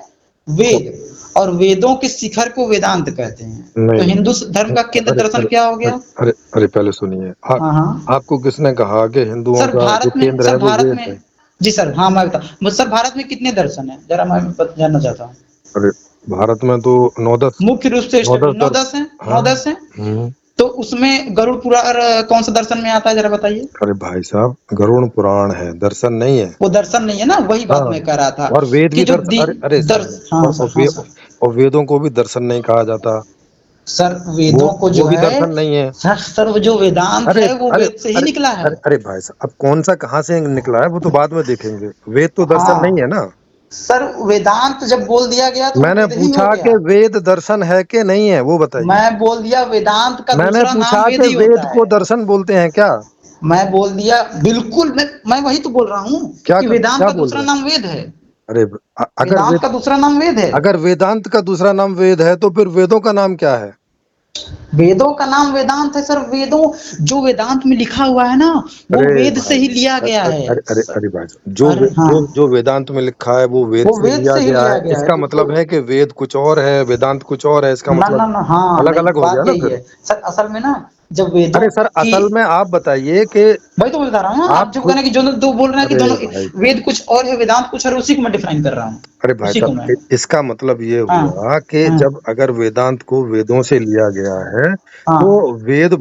वेद, और वेदों के शिखर को वेदांत कहते हैं। तो नहीं हिंदू धर्म का केंद्र अरे दर्शन अरे क्या हो अरे गया? अरे अरे, पहले सुनिए। हाँ हाँ आपको किसने कहा कि हिंदुओं सर, का जो भारत में, केंद्र है सर वो भारत वेद में, है? जी सर हाँ मैं बता सर, भारत में कितने दर्शन है जरा मैं जानना चाहता हूँ। अरे, भारत में तो 9-10, मुख्य रूप से 9-10 नौ दर्शन। दस है, हाँ। 9-10 है। हम्म। तो उसमें गरुड़ पुराण कौन सा दर्शन में आता है जरा बताइए? अरे भाई साहब, गरुड़ पुराण है, दर्शन नहीं है। वो दर्शन नहीं है ना, वही बात हाँ, मैं कह रहा था और वेद कि भी जो दर्शन, अरे अरे सर, हाँ सर, हाँ सर। और वेदों को भी दर्शन नहीं कहा जाता। सर वो वेदों को वो जो भी है, दर्शन नहीं है। सर वो जो वेदांत अरे है वो अरे वेद से ही अरे निकला है। अरे भाई साहब, अब कौन सा कहाँ से निकला है वो तो बाद में देखेंगे। वेद तो दर्शन नहीं हाँ है ना। सर, वेदांत जब बोल दिया गया तो मैंने वेद ही हो पूछा गया। कि वेद दर्शन है कि नहीं है, वो बताइए। मैं बोल दिया वेदांत का मैंने दूसरा नाम पूछा वेद कि ही वेद होता को है। दर्शन बोलते हैं क्या? मैं बोल दिया बिल्कुल, मैं वही तो बोल रहा हूँ कि वेदांत क्या का बोल दूसरा रहे नाम वेद है। हैं? अरे, वेदांत का दूसरा नाम वेद है। अगर वेदांत का दूसरा नाम वेद है तो फिर वेदों का नाम क्या है? वेदों का नाम वेदांत है सर। वेदों, जो वेदांत में लिखा हुआ है ना, वो अरे वेद से भाई, ही लिया गया अरे है अरे अरे सर। अरे भाई, अरे हाँ, जो वेदांत में लिखा है वो वेद वो से वेद लिया से ही गया लिया है, गया है इसका मतलब बिल्कुल। है कि वेद कुछ और है, वेदांत कुछ और है, इसका ना मतलब ना ना, हाँ अलग नहीं, अलग हो गया बात ना यही फिर। है सर। असल में ना, जब वेदों अरे सर, की, असल में आप बताइए कि वही तो बता रहा हूँ ना, आप आप जो कह खुद, रहे हैं कि जो दो बोल रहे हैं कि अरे दोनों भाई, वेद कुछ और है वेदांत कुछ और है, उसी को मैं डिफाइन कर रहा हूँ। अरे भाई उसी को साहब, मैं, इसका मतलब ये हाँ हुआ कि हाँ जब अगर वेदांत को वेदों से लिया गया है तो हाँ वेद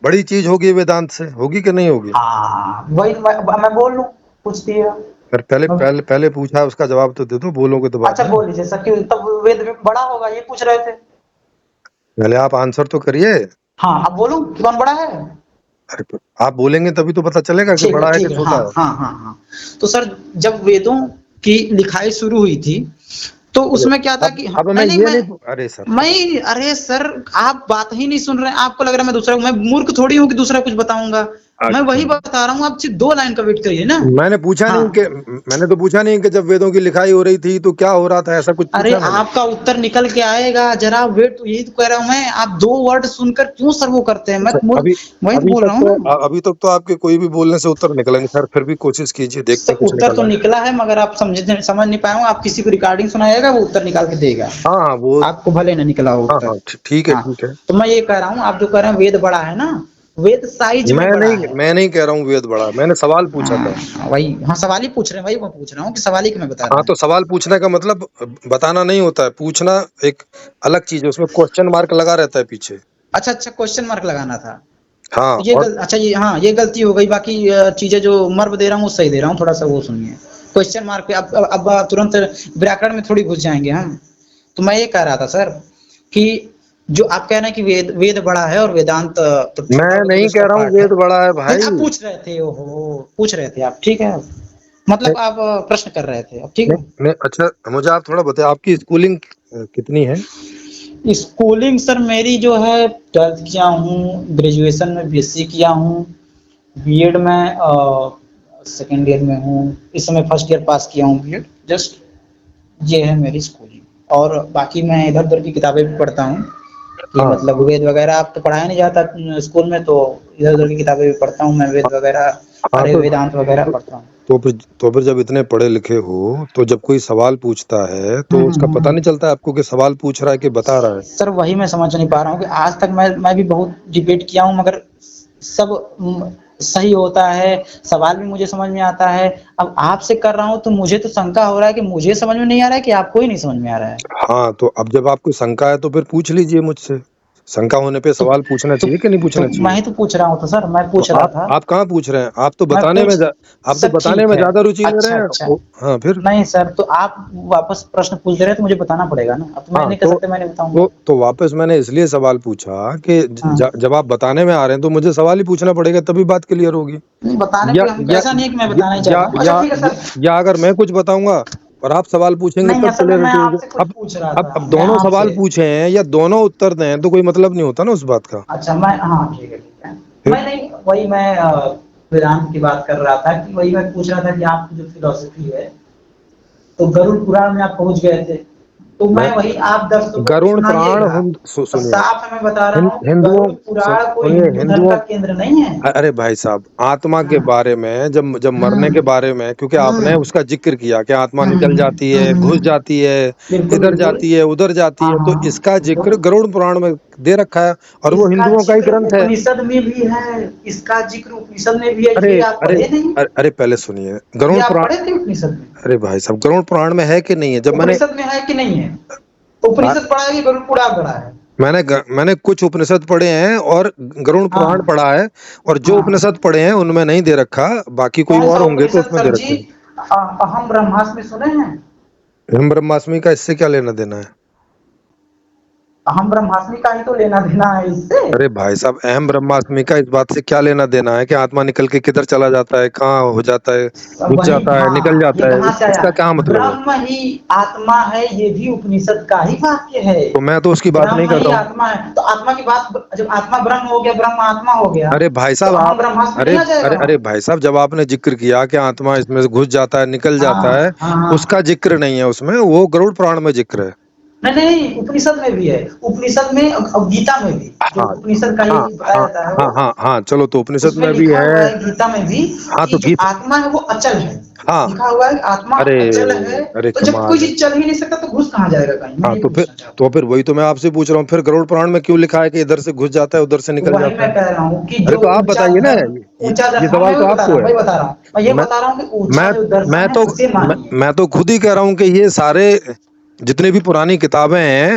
बड़ी चीज होगी, वेदांत से होगी कि नहीं होगी? हाँ, वही मैं बोल लूँ, पूछ दिया। पर पहले पूछा, उसका जवाब तो दे दो, बोलोगे तो बाद अच्छा में। बोल लीजिए सर, कि तब वेद भी बड़ा होगा ये पूछ रहे थे। पहले आप आंसर तो करिए। हाँ, अब बोलूं कि कौन बड़ा है? अरे तो आप बोलेंगे तभी तो पता चलेगा कि बड़ा है कि ठीक है, हाँ छोटा है। हाँ हाँ हाँ। तो सर, जब वेदों की लिखाई शुरू हुई थी, तो अरे, उसमें क्या था कि अब मैं नहीं नहीं ये नहीं, अरे सर, मैं, अरे सर, आप बात ही नहीं सुन रहे हैं। आपको लग रहा है मैं दूसरा, मैं मूर्ख थोड़ी हूँ कि दूसरा कुछ बताऊंगा। मैं अच्छा, वही बता रहा हूँ, आप सिर्फ 2 लाइन का वेट करिए ना। हाँ, मैंने तो पूछा नहीं कि जब वेदों की लिखाई हो रही थी तो क्या हो रहा था, ऐसा कुछ अरे पूछा मैंने? आपका उत्तर निकल के आएगा, जरा वेट, यही तो कह रहा हूँ मैं। आप 2 वर्ड सुनकर क्यों सर वो करते हैं? मैं अच्छा, मूर्ख, वही तो बोल रहा हूँ ना। अभी तक तो आपके कोई भी बोलने से उत्तर निकलेंगे सर, फिर भी कोशिश कीजिए, देखते सर हैं कुछ उत्तर निकल तो आए। निकला है, मगर आप समझ नहीं पाए हो। आप किसी को रिकॉर्डिंग सुनाइएगा, वो उत्तर निकाल के देगा। हाँ हाँ, वो, आपको भले ना निकला हो हाँ उत्तर। हाँ, ठीक है, हाँ, ठीक है। तो मैं ये कह रहा हूँ, आप जो कह रहे हैं वेद बड़ा है ना, वेद साइज में बड़ा है। मैं नहीं कह रहा हूँ वेद बड़ा, मैंने सवाल पूछा था। हाँ वही, हाँ सवाल ही पूछ रहे हैं, वही मैं पूछ रहा हूँ कि सवाल ही कि मैं बता रहा हाँ, हूँ। तो सवाल पूछने का मतलब बताना नहीं होता है, पूछना एक अलग चीज है, उसमें क्वेश्चन मार्क लगा रहता है पीछे। अच्छा अच्छा, क्वेश्चन मार्क लगाना था। हाँ, ये और अच्छा, ये हाँ ये गलती हो गई। बाकी चीजें जो मर्म दे रहा हूँ वो सही दे रहा हूँ, थोड़ा सा वो सुनिए। क्वेश्चन मार्क पे अब तुरंत व्याकरण में थोड़ी घुस जाएंगे हम। तो मैं ये कह रहा था सर कि जो आप कह रहे हैं कि वेद वेद बड़ा है और वेदांत तो छोटा मैं होगा, चलो नहीं इसका कह रहा हूँ पार्ट है। वेद बड़ा है नहीं, भाई। आप पूछ रहे थे, ओहो पूछ रहे थे आप, ठीक है। मतलब आप प्रश्न कर रहे थे, अब ठीक है। नहीं, अच्छा, मुझे आप थोड़ा बताइए, आपकी स्कूलिंग कितनी है? स्कूलिंग सर मेरी जो है 12th किया हूँ, ग्रेजुएशन में बीएससी किया हूँ, बीएड में सेकेंड ईयर में हूँ, इस समय फर्स्ट ईयर पास किया हूँ बीएड। जस्ट ये है मेरी स्कूलिंग। और बाकी मैं इधर उधर की किताबें भी पढ़ता हूँ कि हाँ मतलब वेद वगैरह आप तो पढ़ाया नहीं जाता स्कूल में, तो इधर उधर की किताबें भी पढ़ता हूँ मैं, वेद वगैरह, हाँ अरे वेदांत वगैरह पढ़ता हूँ। तो फिर जब इतने पढ़े लिखे हो तो जब कोई सवाल पूछता है तो उसका पता नहीं चलता आपको कि सवाल पूछ रहा है कि बता रहा है? सर वही मैं समझ नहीं पा रहा हूँ कि आज तक मैं भी बहुत डिबेट किया हूँ, मगर सब सही होता है, सवाल भी मुझे समझ में आता है। अब आपसे कर रहा हूँ तो मुझे तो शंका हो रहा है कि मुझे समझ में नहीं आ रहा है कि आपको ही नहीं समझ में आ रहा है। हाँ, तो अब जब आपको शंका है तो फिर पूछ लीजिए मुझसे। शंका होने पे तो सवाल पूछना तो चाहिए कि नहीं तो पूछना मैं चाहिए? ही तो पूछ रहा हूँ, तो सर मैं तो पूछ रहा आप था। आप कहाँ पूछ रहे हैं? आप तो मैं बताने में पूछ आप तो सर बताने ठीक में है। ज्यादा रुचि ले अच्छा रहे हैं। अच्छा। हाँ फिर। नहीं सर, तो आप वापस प्रश्न पूछ रहे हैं तो मुझे बताना पड़ेगा ना, अब तो मैं हाँ नहीं कर सकते, मैं नहीं बताऊंगा। तो वापस मैंने इसलिए सवाल पूछा कि हाँ, जब आप बताने में आ रहे हैं तो मुझे सवाल ही पूछना पड़ेगा, तभी बात क्लियर होगी। नहीं बताने या पे हम या ऐसा नहीं है कि मैं या बताना ही या चाहता हूँ। अच्छा या, ठीक है या, सर। या अगर मैं कुछ बताऊंगा और आप सवाल पूछेंगे नहीं, तब असल में मैं क्लियरिटी होगी। आपसे कुछ पूछ रहा था, अब मैं दोनों सवाल आपसे। पूछे हैं या दोनों उत्तर दें तो कोई मतलब नहीं होता ना उस बात का। अच्छा मैं, हाँ ठीक है ठीक है। फिर मैं नहीं, वही मैं वेदांत की बात कर रहा था कि वही मैं पूछ रहा था कि आपकी जो फिलोसफी है, तो गरुड़ पुराण में आप पहुंच गए थे, तो मैं मैं वही आप दर्शकों को गरुड़ पुराण सुनाइएगा। सुनिए। साफ हमें बता रहा हूँ कि हिंदुओं गरुड़ पुराण कोई सुनिए हिंदू धर्म हिंदुओं। का केंद्र नहीं है। अरे भाई साहब, आत्मा के हाँ, बारे में जब जब मरने के हम्म, बारे में, क्योंकि आपने हम्म, उसका जिक्र किया कि आत्मा निकल हम्म, जाती है, घुस जाती है, बिल्कुल इधर बिल्कुल। जाती है, उधर जाती हाँ है, तो हाँ इसका जिक्र बिल्कुल। गरुड़ पुराण में दे रखा है और वो इसका हिंदुओं का ही जिक्र ग्रंथ है। उपनिषद में भी है, इसका जिक्र उपनिषद में भी है, अरे ये आप अरे पढ़े नहीं? अरे पहले सुनिए ये गरुड़ आप पुराण। पढ़े थे उपनिषद में? अरे भाई साहब, गरुड़ पुराण में है कि नहीं है? जब मैंने उपनिषद में है कि नहीं है? आ- उपनिषद पढ़ा है कि गरुड़ पुराण पढ़ा है? मैंने कुछ उपनिषद पढ़े हैं और गरुड़ पुराण हाँ पढ़ा है, और जो हाँ। उपनिषद पढ़े हैं उनमें नहीं दे रखा, बाकी कोई कौन सा और होंगे तो उपनिषद उसमें दे सर जी? रखे हैं। अहम ब्रह्मास्मि सुने हैं? हम ब्रह्मास्मि का इससे क्या लेना देना है? अहम ब्रह्मास्मि का ही तो लेना देना है इससे। अरे भाई साहब, अहम ब्रह्मास्मि का इस बात से क्या लेना देना है कि आत्मा निकल के किधर चला जाता है, कहाँ हो जाता है, घुस वही, जाता है, निकल हाँ, ये जाता है, कहाँ से आया? इसका क्या मतलब है? ब्रह्म ही आत्मा है, ये भी उपनिषद का ही वाक्य है। तो मैं तो उसकी बात नहीं ब्रह्म कर ही रहा हूँ। आत्मा है, तो आत्मा की बात, जब आत्मा ब्रह्म हो गया, ब्रह्म आत्मा हो गया, अरे भाई तो साहब अहम आप ब्रह्मास्मि अरे नहीं आ जाएगा अरे वहां? अरे भाई साहब, जब आपने जिक्र किया कि आत्मा इसमें से घुस जाता है, निकल जाता है, हाँ हाँ हाँ। उसका जिक्र नहीं है उसमें, वो गरुड़ पुराण में जिक्र है। नहीं नहीं, उपनिषद में भी है, उपनिषद में और गीता में भी, जो हाँ उपनिषद का हाँ ये बताया हाँ जाता है हाँ वो, हाँ हाँ, चलो तो उपनिषद उसमें में भी लिखा है। हुआ है गीता में भी हाँ कि तो जो गीत। आत्मा है वो अचल है। हाँ। लिखा हुआ है कि आत्मा अरे अचल है। अरे तो जब कोई कमाल है। चीज चल ही नहीं सकता तो घुस कहाँ जाएगा कहीं, मैं हाँ ये तो फिर पूछना चाहता तो हूँ। फिर वही तो मैं आपसे पूछ रहा हूँ, फिर गरुड़ पुराण में क्यों लिखा है कि इधर से घुस जाता है, उधर से तो निकल वही जाता मैं है? कह रहा हूँ कि अरे जो तो आप ऊंचा बताइए ना, धर्म, ऊंचा ये दर्शन, हाँ सवाल मैं तो वही बता रहा आपको हूँ, है। वही बता रहा हूँ, मैं ये मैं बता रहा हूँ कि ऊंचा मैं जो दर्शन मैं है तो उसे मानिए। मैं तो खुद ही कह रहा हूँ कि ये सारे जितनी भी पुरानी किताबें हैं,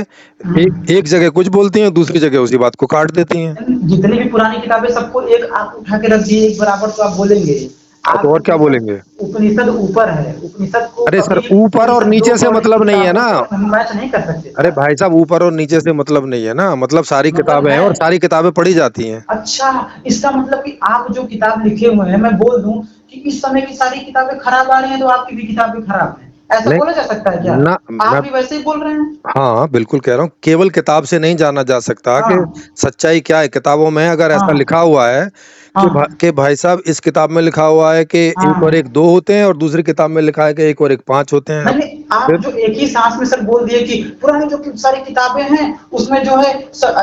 एक एक जगह कुछ बोलती हैं, दूसरी जगह उसी बात को काट देती हैं। जितनी भी पुरानी किताबें सबको एक आप उठा के रख दिए एक बराबर, तो आप बोलेंगे तो आप और क्या उपनिषद, बोलेंगे? उपनिषद ऊपर है, उपनिषद को अरे सर, कभी ऊपर और उपनिषद दो नीचे से पौड़े की मतलब नहीं है किताबों ना। से मैच नहीं कर सकते अरे सर। भाई साहब, ऊपर और नीचे से मतलब नहीं है ना, मतलब सारी मतलब किताबें हैं है। और सारी किताबें पढ़ी जाती हैं। अच्छा, इसका मतलब कि आप जो किताब लिखे हुए हैं, मैं बोल दूं कि इस समय की सारी किताबें खराब आ रही हैं तो आपकी भी किताबें खराब हैं, ऐसा नहीं बोला जा सकता है क्या? ना, आप मैं भी वैसे ही बोल रहे हैं। हाँ बिल्कुल कह रहा हूँ, केवल किताब से नहीं जाना जा सकता कि हाँ सच्चाई क्या है। किताबों में अगर ऐसा हाँ लिखा हुआ है हाँ कि भाई साहब, इस किताब में लिखा हुआ है कि एक और एक हाँ। दो होते हैं और दूसरी किताब में लिखा है कि एक और एक पांच होते हैं। अब मैंने, आप फिर जो एक ही सांस में सर बोल दिए कि पुरानी जो सारी किताबें हैं उसमें जो है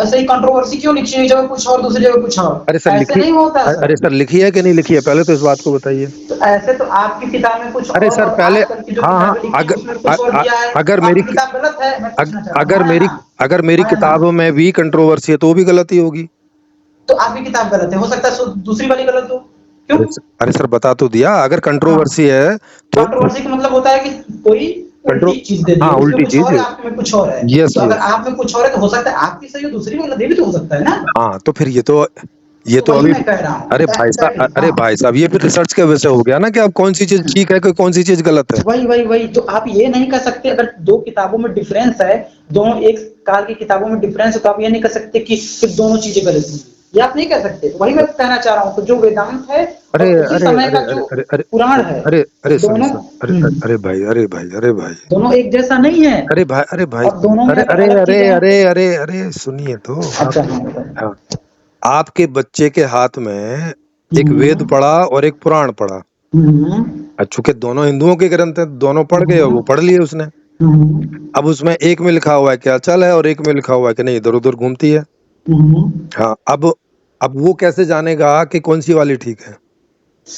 ऐसे ही कंट्रोवर्सी क्यों लिखी है, एक जगह कुछ और दूसरी जगह कुछ और, अरे सर ऐसे लिखी नहीं होता अरे सर। सर, लिखी है कि नहीं लिखी है, पहले तो इस बात को बताइए। तो ऐसे तो आपकी किताब में कुछ अरे और सर पहले, आजकल की जो हाँ हाँ, किताबें लिखी हैं उसमें कुछ और दिया है, अगर तो मेरी आपकी किताब गलत है, मैं पूछना चाहता हूँ, अगर हाँ या मेरी ना? अगर मेरी हाँ या ना? किताबों में भी कंट्रोवर्सी है तो वो भी गलती होगी। तो आपकी किताब गलत है, हो सकता है दूसरी वाली गलत हो, क्यों? अरे सर, बता तो दिया, अगर हाँ, कंट्रोवर्सी है तो कंट्रोवर्सी का मतलब होता है कि कोई कंट्रो उल्टी चीज दे दी हाँ, है, उसमें उल्टी कुछ और चीज। है, आपके में कुछ और है। यस तो अगर यस। आप में कुछ और है तो हो सकता है आपकी सही हो, दूसरी में गलत, ये भी तो हो सकता है ना? हाँ तो फिर ये तो तो वही अभी। मैं कह रहा हूँ, अरे हाँ। भाई साहब, ये फिर रिसर्च के वजह से हो गया ना कि अब कौन सी चीज ठीक है कि कौन सी चीज गलत है। वही वही वही, तो आप ये नहीं कर सकते, अगर दो किताबों में डिफरेंस है, दोनों एक काल की किताबों में डिफरेंस है, तो आप ये नहीं कर सकते कि फिर दोनों चीजें गलत हैं। ये आप नहीं कह सकते। वही मैं कहना चाह रहा हूँ, तो जो वेदांत है अरे और उसी अरे समय अरे का अरे जो अरे अरे पुराण है, अरे अरे सुनिए दोनों सुन अरे अरे भाई अरे भाई अरे भाई दोनों एक जैसा नहीं है, अरे भाई और दोनों में अरे अगर अरे अलग अरे चीजें हैं अरे तो। अरे अरे सुनिए तो आप। अच्छा, हाँ बताइए। हाँ, आपके बच्चे के हाथ में एक वेद हम्म पढ़ा और एक पुराण पढ़ा। हम्म चूंकि दोनों हिंदुओं के ग्रंथ हैं, दोनों पढ़ गए और वो पढ़ लिए उसने। हम्म अब उसमें एक में लिखा हुआ है कि अचल है और एक में लिखा हुआ है कि नहीं, इधर उधर घूमती है। हम्म। हाँ, अब वो कैसे जानेगा कि कौन सी वाली ठीक है?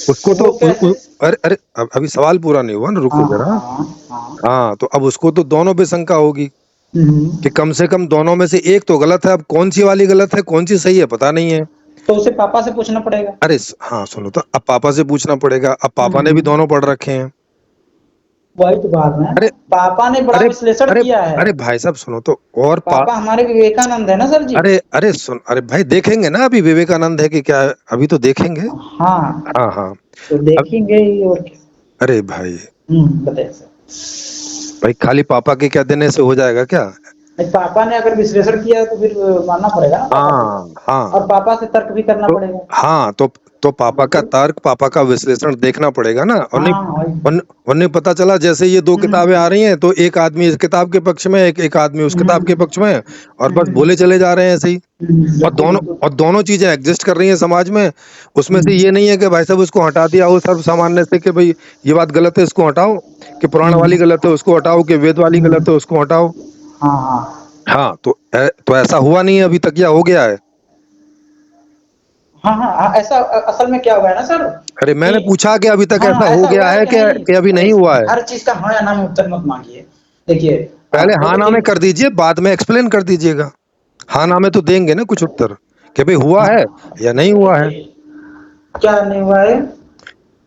उसको तो वो कैसे? अरे अरे अभी सवाल पूरा नहीं हुआ ना, रुको हाँ जरा। हाँ हाँ। हाँ, तो अब उसको तो दोनों पे शंका होगी कि हम्म। कम से कम दोनों में से एक तो गलत है। अब कौन सी वाली गलत है, कौन सी सही है, पता नहीं है। तो उसे पापा से पूछना पड़ेगा। अरे हाँ सुनो तो, अब पापा से पूछना पड़ेगा। अब पापा ने भी हम्म। दोनों पढ़ रखे हैं। वही तो बात है, अरे पापा ने बड़ा अरे विश्लेषण अरे किया है। अरे भाई साहब सुनो तो। और पापा हमारे विवेकानंद है ना सर जी। अरे अरे सुन, अरे भाई देखेंगे ना अभी विवेकानंद है कि क्या है, अभी तो देखेंगे। हाँ, हाँ हाँ। तो अब देखेंगे ही और क्या। अरे भाई, बताइए सर। भाई खाली पापा के क्या देने से हो जाएगा क्या? नहीं, पापा ने अगर विश्लेषण किया है तो फिर मानना पड़ेगा ना पापा की बात। हाँ हाँ। और पापा से तर्क भी करना तो पड़ेगा। हाँ, तो पापा का बिल्कुल। तर्क, पापा का विश्लेषण देखना पड़ेगा ना। और नहीं, हाँ वही। वरना पता चला जैसे ये दो किताबें आ रही हैं तो एक आदमी इस किताब के पक्ष में, एक एक आदमी उस किताब के पक्ष में, और बस बोले चले जा रहे हैं ऐसे ही। बिल्कुल बिल्कुल। और दोनों चीजें एग्जिस्ट कर रही हैं समाज में। उसमें से हम्म, ये नहीं है कि भाई साहब उसको हटा दिया हो सर्व सामान्य से कि भाई ये बात गलत है इसको हटाओ, कि पुराण वाली हम्म, गलत है उसको हटाओ, कि वेद वाली हम्म, गलत है उसको हटाओ। हाँ हाँ हाँ, तो ऐसा हुआ नहीं है अभी तक, या हो गया है? हाँ हाँ हाँ, ऐसा असल में क्या हुआ है ना सर अरे कि मैंने पूछा कि अभी तक हाँ ऐसा हो ऐसा गया हुआ है है कि नहीं। कि अभी अरे नहीं हुआ है? हर चीज का हाँ या ना में उत्तर मत मांगिए। देखिए, पहले हाँ देखो ना में कर दीजिए, बाद में एक्सप्लेन कर दीजिएगा। हाँ ना में तो देंगे ना कुछ उत्तर, कि भाई हुआ है हाँ या नहीं हुआ है। देखिए, क्या नहीं हुआ है।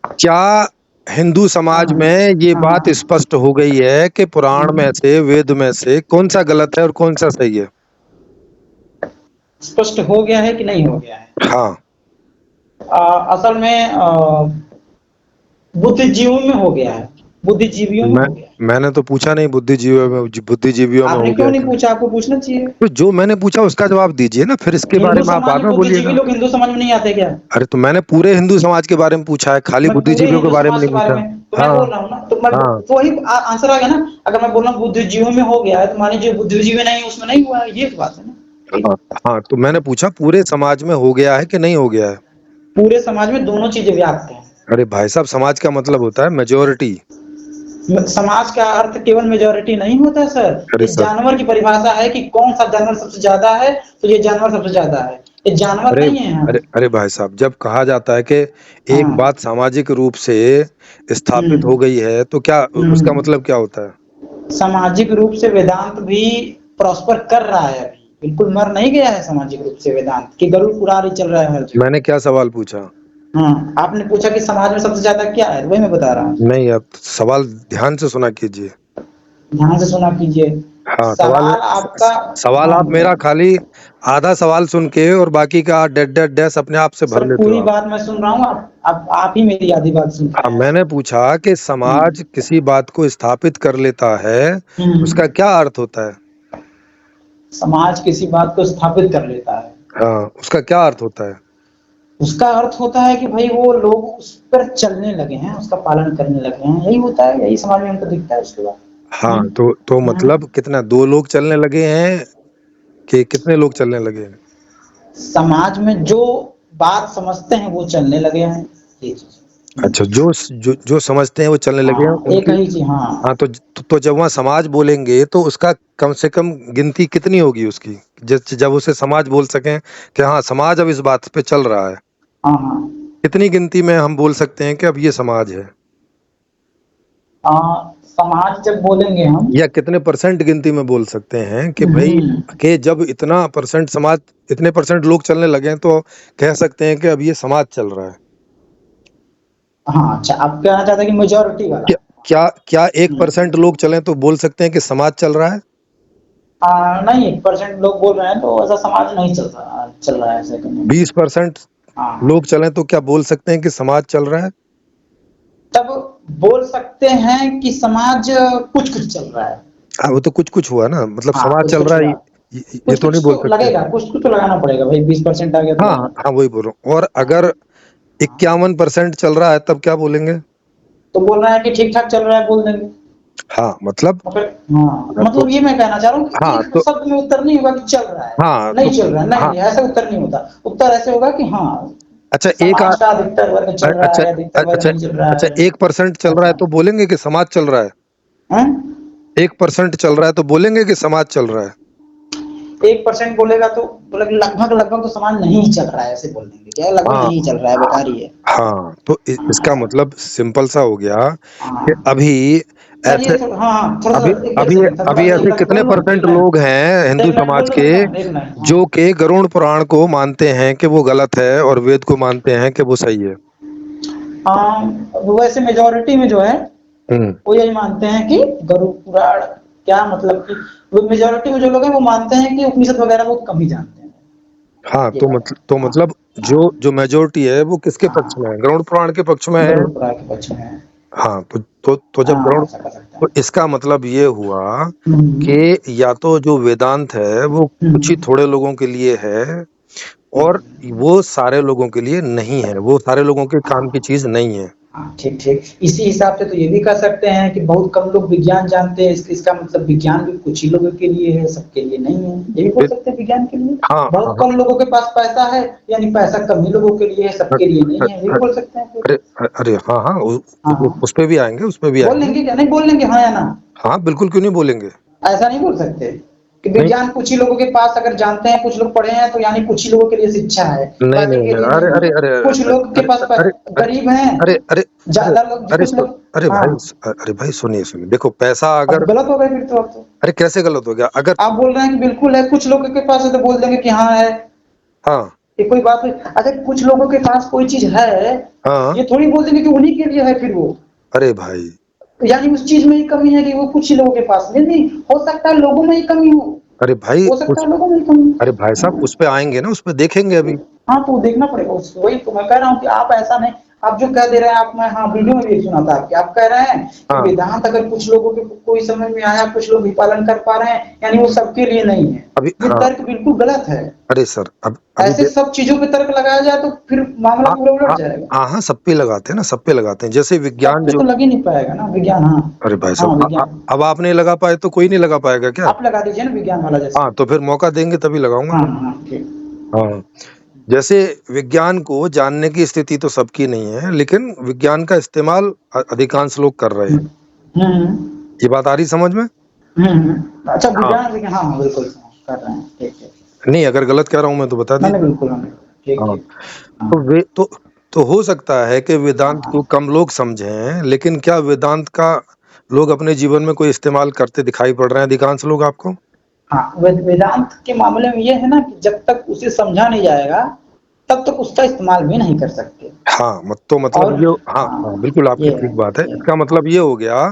क्या हिंदू हाँ समाज में ये बात हाँ। स्पष्ट हो गई है कि पुराण में से, वेद में से कौन सा गलत है और कौन सा सही है? स्पष्ट हो गया है कि नहीं हो गया है? हाँ। असल में बुद्धिजीवियों में हो गया है। बुद्धिजीवियों में मैं हो गया है। मैंने तो पूछा नहीं बुद्धिजीवियों में आपने हो क्यों गया नहीं क्या। पूछा? आपको पूछना चाहिए। तो जो मैंने पूछा उसका जवाब दीजिए ना, फिर इसके बारे हिंदू में आप समाज बाद में में बुद्धिजीवी बोलिएगा। लोग हिंदू समाज में नहीं आते क्या? अरे तो मैंने पूरे हिंदू समाज के बारे में पूछा है, खाली मैं पूरे बुद्धिजीवियों के हिंदू बारे में समाज नहीं के बारे पूछा। में तो मैं हाँ बोल रहा हूँ ना, तो मैं हाँ तो वही आंसर आ गया ना। अगर मैं बोल रहा हूँ बुद्धिजीवियों में हो गया है तो मानिए जो बुद्धिजीवी नहीं उसमें नहीं हुआ है, ये तो बात है ना। हाँ हाँ, तो मैंने पूछा पूरे समाज में हो गया है कि नहीं हो गया है। पूरे समाज में दोनों चीजें व्याप्त हैं। अरे भाई साहब, समाज का मतलब होता है मेजोरिटी। समाज का अर्थ केवल मेजोरिटी नहीं होता है सर। अरे ये सर, जानवर की परिभाषा है कि कौन सा जानवर सबसे ज्यादा है, तो ये जानवर सबसे ज्यादा है। ये जानवर अरे नहीं है हम। अरे भाई साहब, जब कहा जाता है कि एक हाँ। बात सामाजिक रूप से स्थापित हो हम्म गई है तो क्या उसका हम्म। मतलब क्या होता है? सामाजिक रूप से वेदांत भी प्रॉस्पर कर रहा है अभी, बिल्कुल मर नहीं गया है सामाजिक रूप से वेदांत कि गरुड़ पुराण ही चल रहा है हर जगह। मैंने क्या सवाल पूछा? हाँ, आपने पूछा कि समाज में सबसे ज्यादा क्या है, वही मैं बता रहा हूँ। नहीं, आप सवाल ध्यान से सुना कीजिए। ध्यान से सुना कीजिए। हाँ, सवाल आपका। सवाल हाँ आप मेरा बताइए। खाली आधा सवाल सुन के और बाकी का डेड डेड डैश अपने आप से भर सर लेते हो पूरी आप। बात मैं सुन रहा हूँ, आप ही मेरी आधी बात सुन रहे हाँ, हैं। मैंने पूछा कि समाज हम्म किसी बात को स्थापित कर लेता है, उसका हम्म। क्या अर्थ होता है? समाज किसी बात को स्थापित कर लेता है, हाँ, उसका क्या अर्थ होता है? उसका अर्थ होता है कि भाई वो लोग उस पर चलने लगे हैं, उसका पालन करने लगे हैं, यही होता है, यही समाज में हमको दिखता है उसके बाद। हाँ, हम्म तो हम्म। मतलब कितना, दो लोग चलने लगे हैं कि कितने लोग चलने लगे हैं? समाज में जो बात समझते हैं वो चलने लगे हैं, ये चीज। अच्छा, जो समझते हैं वो चलने लगे हैं हाँ एक उनकी। ही चीज, हाँ। हाँ, तो जब वहाँ समाज बोलेंगे तो उसका कम से कम गिनती कितनी होगी उसकी, जब उसे समाज बोल सकें कि हाँ समाज अब इस बात पे चल रहा है। हाँ हाँ। कितनी गिनती में हम बोल सकते हैं कि अब ये समाज है? समाज जब बोलेंगे हम। या कितने परसेंट गिनती में बोल सकते हैं कि भाई, हम्म। कि जब इतना परसेंट समाज, इतने परसेंट लोग चलने लगे हैं तो कह सकते हैं कि अब ये समाज चल रहा है? हाँ अच्छा, आप कहना चाहते हैं कि मेजोरिटी वाला। क्या क्या क्या हम्म। 1% लोग चलें तो बोल सकते हैं कि समाज चल रहा है? नहीं, परसेंट लोग बोल रहे हैं तो ऐसा समाज नहीं चल रहा है ऐसे कहीं। 20% हाँ, लोग चलें तो क्या बोल सकते हैं कि समाज चल रहा है? तब बोल सकते हैं कि समाज कुछ कुछ चल रहा है। हाँ, वो तो कुछ कुछ हुआ ना, मतलब हाँ समाज कुछ चल कुछ रहा है। हुआ। ये कुछ तो नहीं कुछ बोल तो सकते। लगेगा, कुछ कुछ तो लगाना पड़ेगा भाई, 20% आ गया तो हाँ लगाना। हाँ वही बोल रहा हूँ। और अगर 51% चल रहा है तब क्या बोलेंगे? तो बोल रहा है कि ठीक ठाक चल रहा है बोल देंगे। हाँ मतलब और फिर हाँ, तो मतलब ये मैं कहना चाह रहा हूँ कि हाँ एक तो शब्द में उत्तर नहीं होगा कि चल रहा है, हाँ तो नहीं चल रहा है, हाँ नहीं ऐसा उत्तर नहीं होता। उत्तर ऐसे होगा कि हाँ, अच्छा समाज का अधिकतर वर्ग चल रहा अच्छा है, अधिकतर वर्ग अच्छा नहीं चल रहा अच्छा है। 1% चल रहा है ऐसा तो बोलेंगे कि समाज चल रहा है? है। 1% चल रहा है तो बोलेंगे कि समाज चल रहा है? 1% बोलेगा तो बोले लगभग लगभग तो समाज नहीं चल रहा है, ऐसे बोल देंगे क्या लगभग हाँ नहीं चल रहा है, बेकार ही है। हाँ तो हाँ इसका ऐसा। मतलब सिंपल सा हो गया हाँ कि अभी चलिए ऐसे हाँ हाँ, थोड़ा सा अभी एक अभी सेकंड था, थोड़ा अभी सा एक ऐसे बात कितने बोल लूं, परसेंट लोग हैं हिंदू एक मिनट समाज बोल के सकता हूँ, एक मिनट हाँ। जो कि गरुड़ पुराण को मानते हैं कि वो गलत है और वेद को मानते हैं कि वो सही है? वैसे मेजोरिटी में जो है हम्म। वो यही मानते हैं कि गरुड़ पुराण, क्या मतलब कि वो मेजोरिटी में जो लोग हैं वो मानते हैं कि उपनिषद वगैरह बहुत कम ही जानते हैं। हाँ ये है। तो हाँ मतलब हाँ जो जो मेजोरिटी है वो किसके पक्ष में हाँ, है? गरुड़ पुराण के पक्ष में है। गरुड़ पुराण के पक्ष में है। हाँ तो जब हाँ गरुड़ ऐसा कर सकते तो हैं। इसका मतलब ये हुआ हम्म कि या तो जो वेदांत है वो कुछ ही हम्म थोड़े लोगों के लिए है और हम्म। वो सारे लोगों के लिए नहीं है, वो सारे लोगों के काम की चीज नहीं है। हाँ ठीक ठीक, इसी हिसाब से तो ये भी कह सकते हैं कि बहुत कम लोग विज्ञान जानते हैं, इसका मतलब विज्ञान भी कुछ ही लोगों के लिए है, सबके लिए नहीं है, ये भी बोल फिर सकते हैं विज्ञान के लिए। हाँ हाँ बहुत हाँ कम लोगों के पास पैसा है, यानी पैसा कम ही लोगों के लिए है, सबके लिए नहीं है, ये भी बोल सकते हैं फिर। अरे अरे हाँ हाँ हाँ हाँ, उस पे भी आएंगे, उस पे भी बोल आएंगे। लेंगे क्या, नहीं बोल लेंगे हाँ या ना? हाँ बिल्कुल, क्यों नहीं बोलेंगे। ऐसा नहीं बोल सकते कि नहीं विज्ञान कुछ ही लोगों के पास अगर जानते हैं, कुछ लोग पढ़े हैं तो यानी कुछ ही लोगों के लिए शिक्षा है, नहीं पैसे नहीं के नहीं, लिए अरे नहीं अरे है। अरे कुछ अरे लोग के पास अरे अरे गरीब हैं, अरे अरे अरे ज्यादा लोग अरे कुछ लोग। अरे हाँ, भाई, अरे भाई सुनिए सुनिए, देखो पैसा अब अगर गलत हो गए फिर तो, अब तो अरे कैसे गलत हो गया अगर आप बोल रहे हैं कि बिल्कुल है, कुछ लोगों के पास है तो बोल देंगे कि हाँ है, हाँ ये कोई बात नहीं। अच्छा कुछ लोगों के पास कोई चीज है, हाँ ये थोड़ी बोल देंगे कि उन्हीं के लिए है फिर वो, अरे भाई यानी उस चीज में ही कमी है कि वो कुछ ही लोगों के पास नहीं, नहीं हो सकता है लोगों में ही कमी अरे भाई हो सकता उस है लोगों में ही कमी अरे भाई हो। साहब उस पे आएंगे ना, उस पे देखेंगे अभी। हाँ तो देखना पड़ेगा वही तो मैं कह रहा हूँ कि आप ऐसा नहीं, आप जो कह दे रहे हैं आप, मैं हाँ वीडियो में भी सुना था आपके, आप कह रहे हैं कि हाँ वेदांत अगर कुछ लोगों के कोई समझ में आया, कुछ लोग ही पालन कर पा रहे हैं, यानी वो सबके लिए नहीं है। अभी ये हाँ तर्क बिल्कुल गलत है। अरे सर अब अभी ऐसे सब चीजों पे तर्क लगाया जाए तो फिर मामला हाँ पूरा उलट हाँ जाएगा। हाँ हाँ, सब पे लगाते हैं ना, सब पे लगाते हैं, जैसे सब विज्ञान पे जो तो लग ही नहीं पाएगा ना विज्ञान, हाँ। अरे भाई हाँ साहब विज्ञान, अब आप नहीं लगा पाए तो कोई नहीं लगा पाएगा क्या? आप लगा दीजिए ना विज्ञान वाला जैसे। हाँ तो फिर मौका देंगे तभी लगाऊंगा। हाँ हाँ ठीक। हाँ जैसे विज्ञान को जानने की स्थिति तो सबकी नहीं है, लेकिन विज्ञान का इस्तेमाल अधिकांश लोग कर रहे हैं। हम्म ये बात आ रही समझ में? अच्छा हाँ विज्ञान विज्ञान, हाँ हाँ बिल्कुल कर रहे हैं, ठीक ठीक। नहीं, अगर गलत कह रहा हूं मैं तो बता नहीं नहीं दीजिए। बिल्कुल नहीं, ठीक हाँ ठीक। हाँ तो वे तो हो सकता है कि वेदांत हाँ को कम लोग समझें, लेकिन क्या वेदांत का लोग अपने जीवन में कोई इस्तेमाल करते दिखाई पड़ रहे हैं अधिकांश लोग आपको? हाँ, वेदांत के मामले में ये है ना कि जब तक उसे समझा नहीं जाएगा तब तक उसका इस्तेमाल भी नहीं कर सकते। हाँ तो मतलब और ये हाँ हाँ हाँ बिल्कुल आपकी ये है ठीक बात है। ये इसका मतलब ये हो गया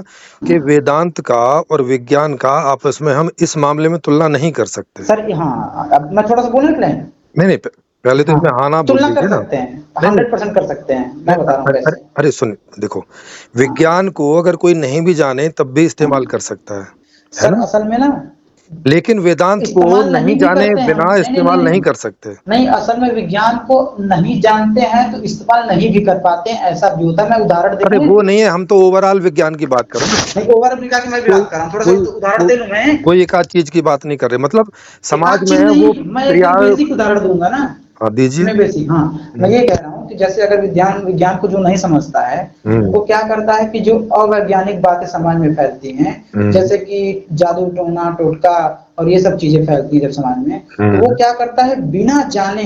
कि वेदांत का और विज्ञान का आपस में हम इस मामले में तुलना नहीं कर सकते। सर हाँ, अब मैं थोड़ा सा बोलने के लिए, नहीं नहीं, पहले तो हाँ इसमें हाँ ना बोल तुलना कर दीजिए ना। सकते हैं, नहीं नहीं 100% कर सकते हैं, नहीं मैं बता रहा हूँ अरे अरे कैसे। अरे सुन देखो, हाँ विज्ञान को अगर कोई नहीं भी जाने तब भी इस्तेमाल हाँ कर सकता है सर ना? असल में ना लेकिन वेदांत को इस्तेमाल नहीं नहीं भी जाने करते हैं हम, बिना नहीं नहीं नहीं इस्तेमाल नहीं नहीं कर सकते। नहीं, असल में विज्ञान को नहीं जानते हैं तो इस्तेमाल नहीं भी कर पाते हैं, ऐसा भी होता है। मैं उदाहरण अरे देखूं वो एक? नहीं है, हम तो ओवरऑल विज्ञान की बात कर रहे हैं। नहीं ओवर अफ्रीका की मैं भी कोई बात कर रहा हूँ, थोड़ा सा कोई उदाहरण को, दे लूं मैं। कोई एक आध चीज की बात नहीं कर रहे, मतलब एक समाज आध में चीज वो नहीं, मैं क्रिया। एकदम बेसिक उदाहरण दूंगा ना। हाँ दीजिए। मैं बेसिक, हाँ मैं ये कह रहा हूँ कि जैसे अगर विज्ञान विज्ञान को जो नहीं समझता है हम्म वो क्या करता है कि जो अवैज्ञानिक बातें समाज में फैलती हैं, हम्म जैसे कि जादू टोना टोटका और ये सब चीजें फैलती है जब समाज में, तो वो हम्म क्या करता है बिना जाने,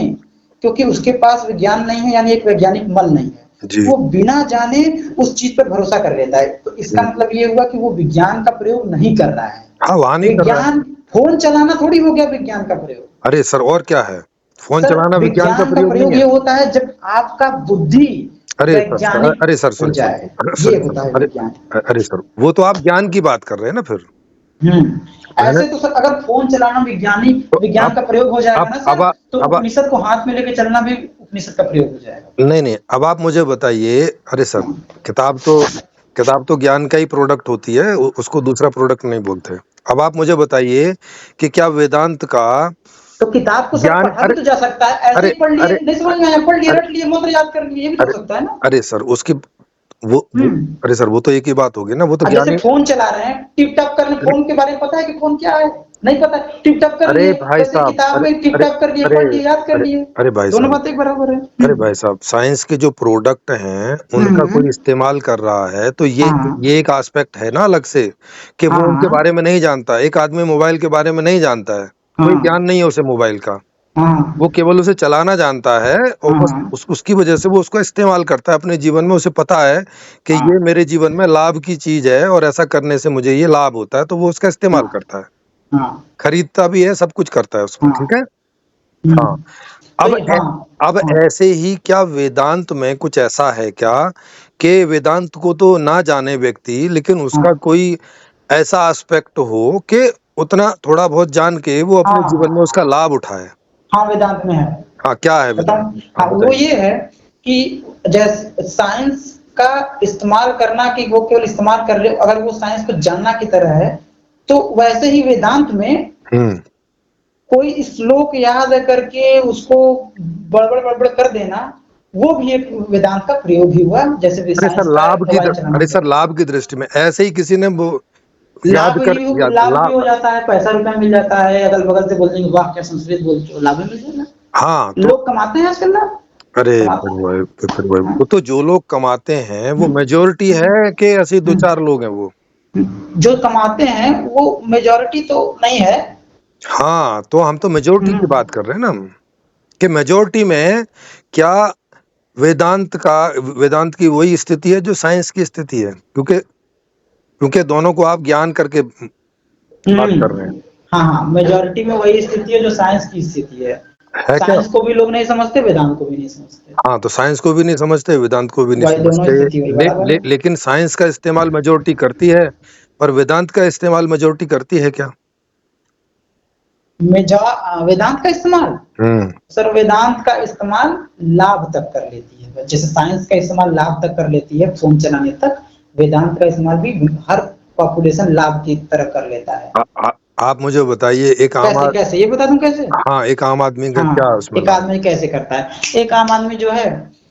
क्योंकि उसके पास विज्ञान नहीं है यानी एक वैज्ञानिक मन नहीं है, जी। वो बिना जाने उस चीज पर भरोसा कर लेता है। तो इसका हम्म, मतलब ये हुआ कि वो विज्ञान का प्रयोग नहीं कर रहा है। हाँ वहां नहीं कर रहा है। विज्ञान, फोन चलाना थोड़ी हो गया विज्ञान का प्रयोग। अरे सर और क्या है, फोन सर चलाना विज्ञान का विज्ञान का प्रयोग नहीं प्रयोग है? ये होता है जब आपका बुद्धि अरे सर वैज्ञानिक अरे सर हो सुनिए जाए, सुनिए ये सुनिए होता है अरे विज्ञान। अरे सर वो तो आप ज्ञान की बात कर रहे हैं ना फिर। मैंने ऐसे तो सर अगर फोन चलाना तो विज्ञान का प्रयोग हो जाएगा अब ना अब सर, तो अब उपनिषद को हाथ में लेके चलना भी उपनिषद का प्रयोग हो जाएगा। नहीं नहीं, अब आप मुझे बताइए। अरे सर किताब तो किताब तो ज्ञान का ही प्रोडक्ट होती है, उसको दूसरा प्रोडक्ट नहीं बोलते। अब आप मुझे बताइए कि क्या वेदांत का तो किताब को सर ज्ञान, पढ़ा भी तो जा सकता है, ऐसे अरे ही पढ़ लिए, अरे नहीं समझ में आया पढ़ लिए, अरे रट लिए, मंत्र याद कर लिए, ये भी तो हो अरे सकता है ना। अरे सर उसकी वो हम्म। अरे सर वो तो एक ही बात होगी ना, वो तो अब जैसे ज्ञानी। फोन चला रहे हैं, टिप टॉप करने, अरे फोन के बारे में पता है कि फोन क्या है? नहीं पता, टिप टॉप कर अरे लिए, भाई वैसे साहब, किताब अरे में टिप अरे टॉप कर लिए, अरे पढ़ लिए, याद कर अरे लिए, अरे भाई दोनों साहब, बातें बराबर है। अरे भाई साहब, साइंस के जो प्रोडक्ट हैं उनका हम्म। कोई इस्तेमाल कर रहा है तो हाँ ये एक एस्पेक्ट है ना अलग से, कि हाँ वो उनके हाँ बारे में नहीं जानता। एक आदमी मोबाइल के बारे में नहीं जानता है, कोई ज्ञान हाँ नहीं है उसे मोबाइल का, हाँ वो केवल उसे चलाना जानता है और बस हाँ उसकी वजह से वो उसको इस्तेमाल करता है अपने जीवन में। उसे पता है कि ये हाँ मेरे जीवन में लाभ की चीज है और ऐसा करने से मुझे ये लाभ होता है, तो वो उसका इस्तेमाल हाँ करता है, हाँ खरीदता भी है, सब कुछ करता है उसको, हाँ। ठीक है। हाँ, तो अब ये हाँ अब हाँ ऐसे ही क्या वेदांत में कुछ ऐसा है क्या कि वेदांत को तो ना जाने व्यक्ति, लेकिन उसका हाँ कोई ऐसा एस्पेक्ट हो कि उतना थोड़ा बहुत जान के वो हाँ अपने जीवन में उसका लाभ उठाए। हाँ, वेदांत में है। हाँ, क्या है वेदांत बताऊं? में? हाँ हाँ, वो बताइए। ये है कि जैसे साइंस का इस्तेमाल करना, कि वो केवल इस्तेमाल कर रहे हो, अगर वो साइंस को जानना की तरह है, तो वैसे ही वेदांत में हम्म। कोई श्लोक याद करके उसको बड़बड़ कर देना, वो भी एक वेदांत का प्रयोग ही हुआ, जैसे भी साइंस का दवाई चलाना अरे होता सर लाभ की दृष्टि में ऐसे ही किसी ने वो है। याद लाभ भी लाभ। हो जाता है, पैसा रुपया मिल जाता है, अगल बगल से बोल देंगे वाह क्या संस्कृत बोलते हो, लाभ भी मिल जाएगा। हाँ तो लोग कमाते हैं आजकल ना, अरे कमाते फिर हैं। भाई, फिर भाई हाँ? वो तो जो लोग कमाते हैं वो हम्म, मेजोरिटी है कि ऐसे दो हम्म, चार लोग हैं वो। जो कमाते हैं वो मेजॉरिटी तो नहीं है। हाँ, तो हम तो मेजोरिटी की हम्म, बात कर रहे हैं ना, कि मेजोरिटी में क्या वेदांत की वही स्थिति है जो साइंस की स्थिति है, क्योंकि क्योंकि दोनों को आप ज्ञान करके बात कर रहे हैं, हाँ हाँ, मेजॉरिटी में वही स्थिति है जो साइंस की स्थिति है। है क्या। साइंस को भी लोग नहीं समझते, वेदांत को भी नहीं समझते, हाँ, तो साइंस को भी नहीं समझते, वेदांत को भी नहीं वही दोनों समझते। स्थिति वही बराबर है। लेकिन साइंस का इस्तेमाल मेजोरिटी करती है, पर वेदांत का इस्तेमाल मेजोरिटी करती है क्या? वेदांत का इस्तेमाल, हम्म। सर वेदांत का इस्तेमाल लाभ तक कर लेती है, जैसे साइंस का इस्तेमाल लाभ तक कर लेती है फोन चलाने तक, वेदांत का इस्तेमाल भी हर पॉपुलेशन लाभ की तरह कर लेता है। आप मुझे बताइए एक कैसे कैसे ये बता दूं कैसे? हाँ, एक आम आदमी का क्या हाँ, उसमें एक लाभ? आदमी कैसे करता है, एक आम आदमी जो है,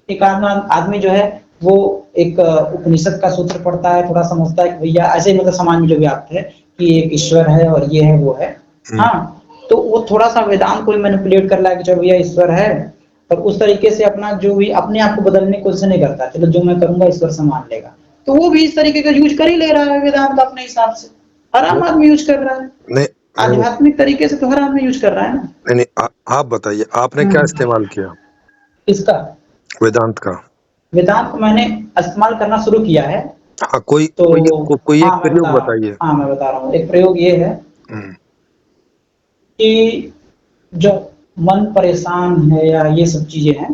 एक आम आदमी जो है, वो एक उपनिषद का सूत्र पढ़ता है, थोड़ा समझता है कि भैया ऐसे ही, मतलब समाज में जो भी आते हैं कि एक ईश्वर है और ये है वो है। हम्म। हाँ, तो वो थोड़ा सा वेदांत को मैनिपुलेट कर रहा है कि चलो भैया ईश्वर है, और उस तरीके से अपना जो भी अपने आप को बदलने की कोशिश नहीं करता, चलो जो मैं करूंगा ईश्वर सम्मान लेगा, तो वो भी इस तरीके का यूज कर ही ले रहा है वेदांत का अपने हिसाब से, हर आम आदमी यूज कर रहा है, नहीं नहीं आध्यात्मिक तरीके से तो हर आदमी यूज कर रहा है ना। नहीं, नहीं आप बताइए आपने क्या हम्म, इस्तेमाल किया इसका वेदांत का? वेदांत को मैंने इस्तेमाल करना शुरू किया है। हाँ, तो कोई एक हाँ मैं बता प्रयोग रहा हूँ, बताइए। हाँ मैं बता रहा हूँ, एक प्रयोग ये है हम्म। कि जब मन परेशान है या ये सब चीजें हैं,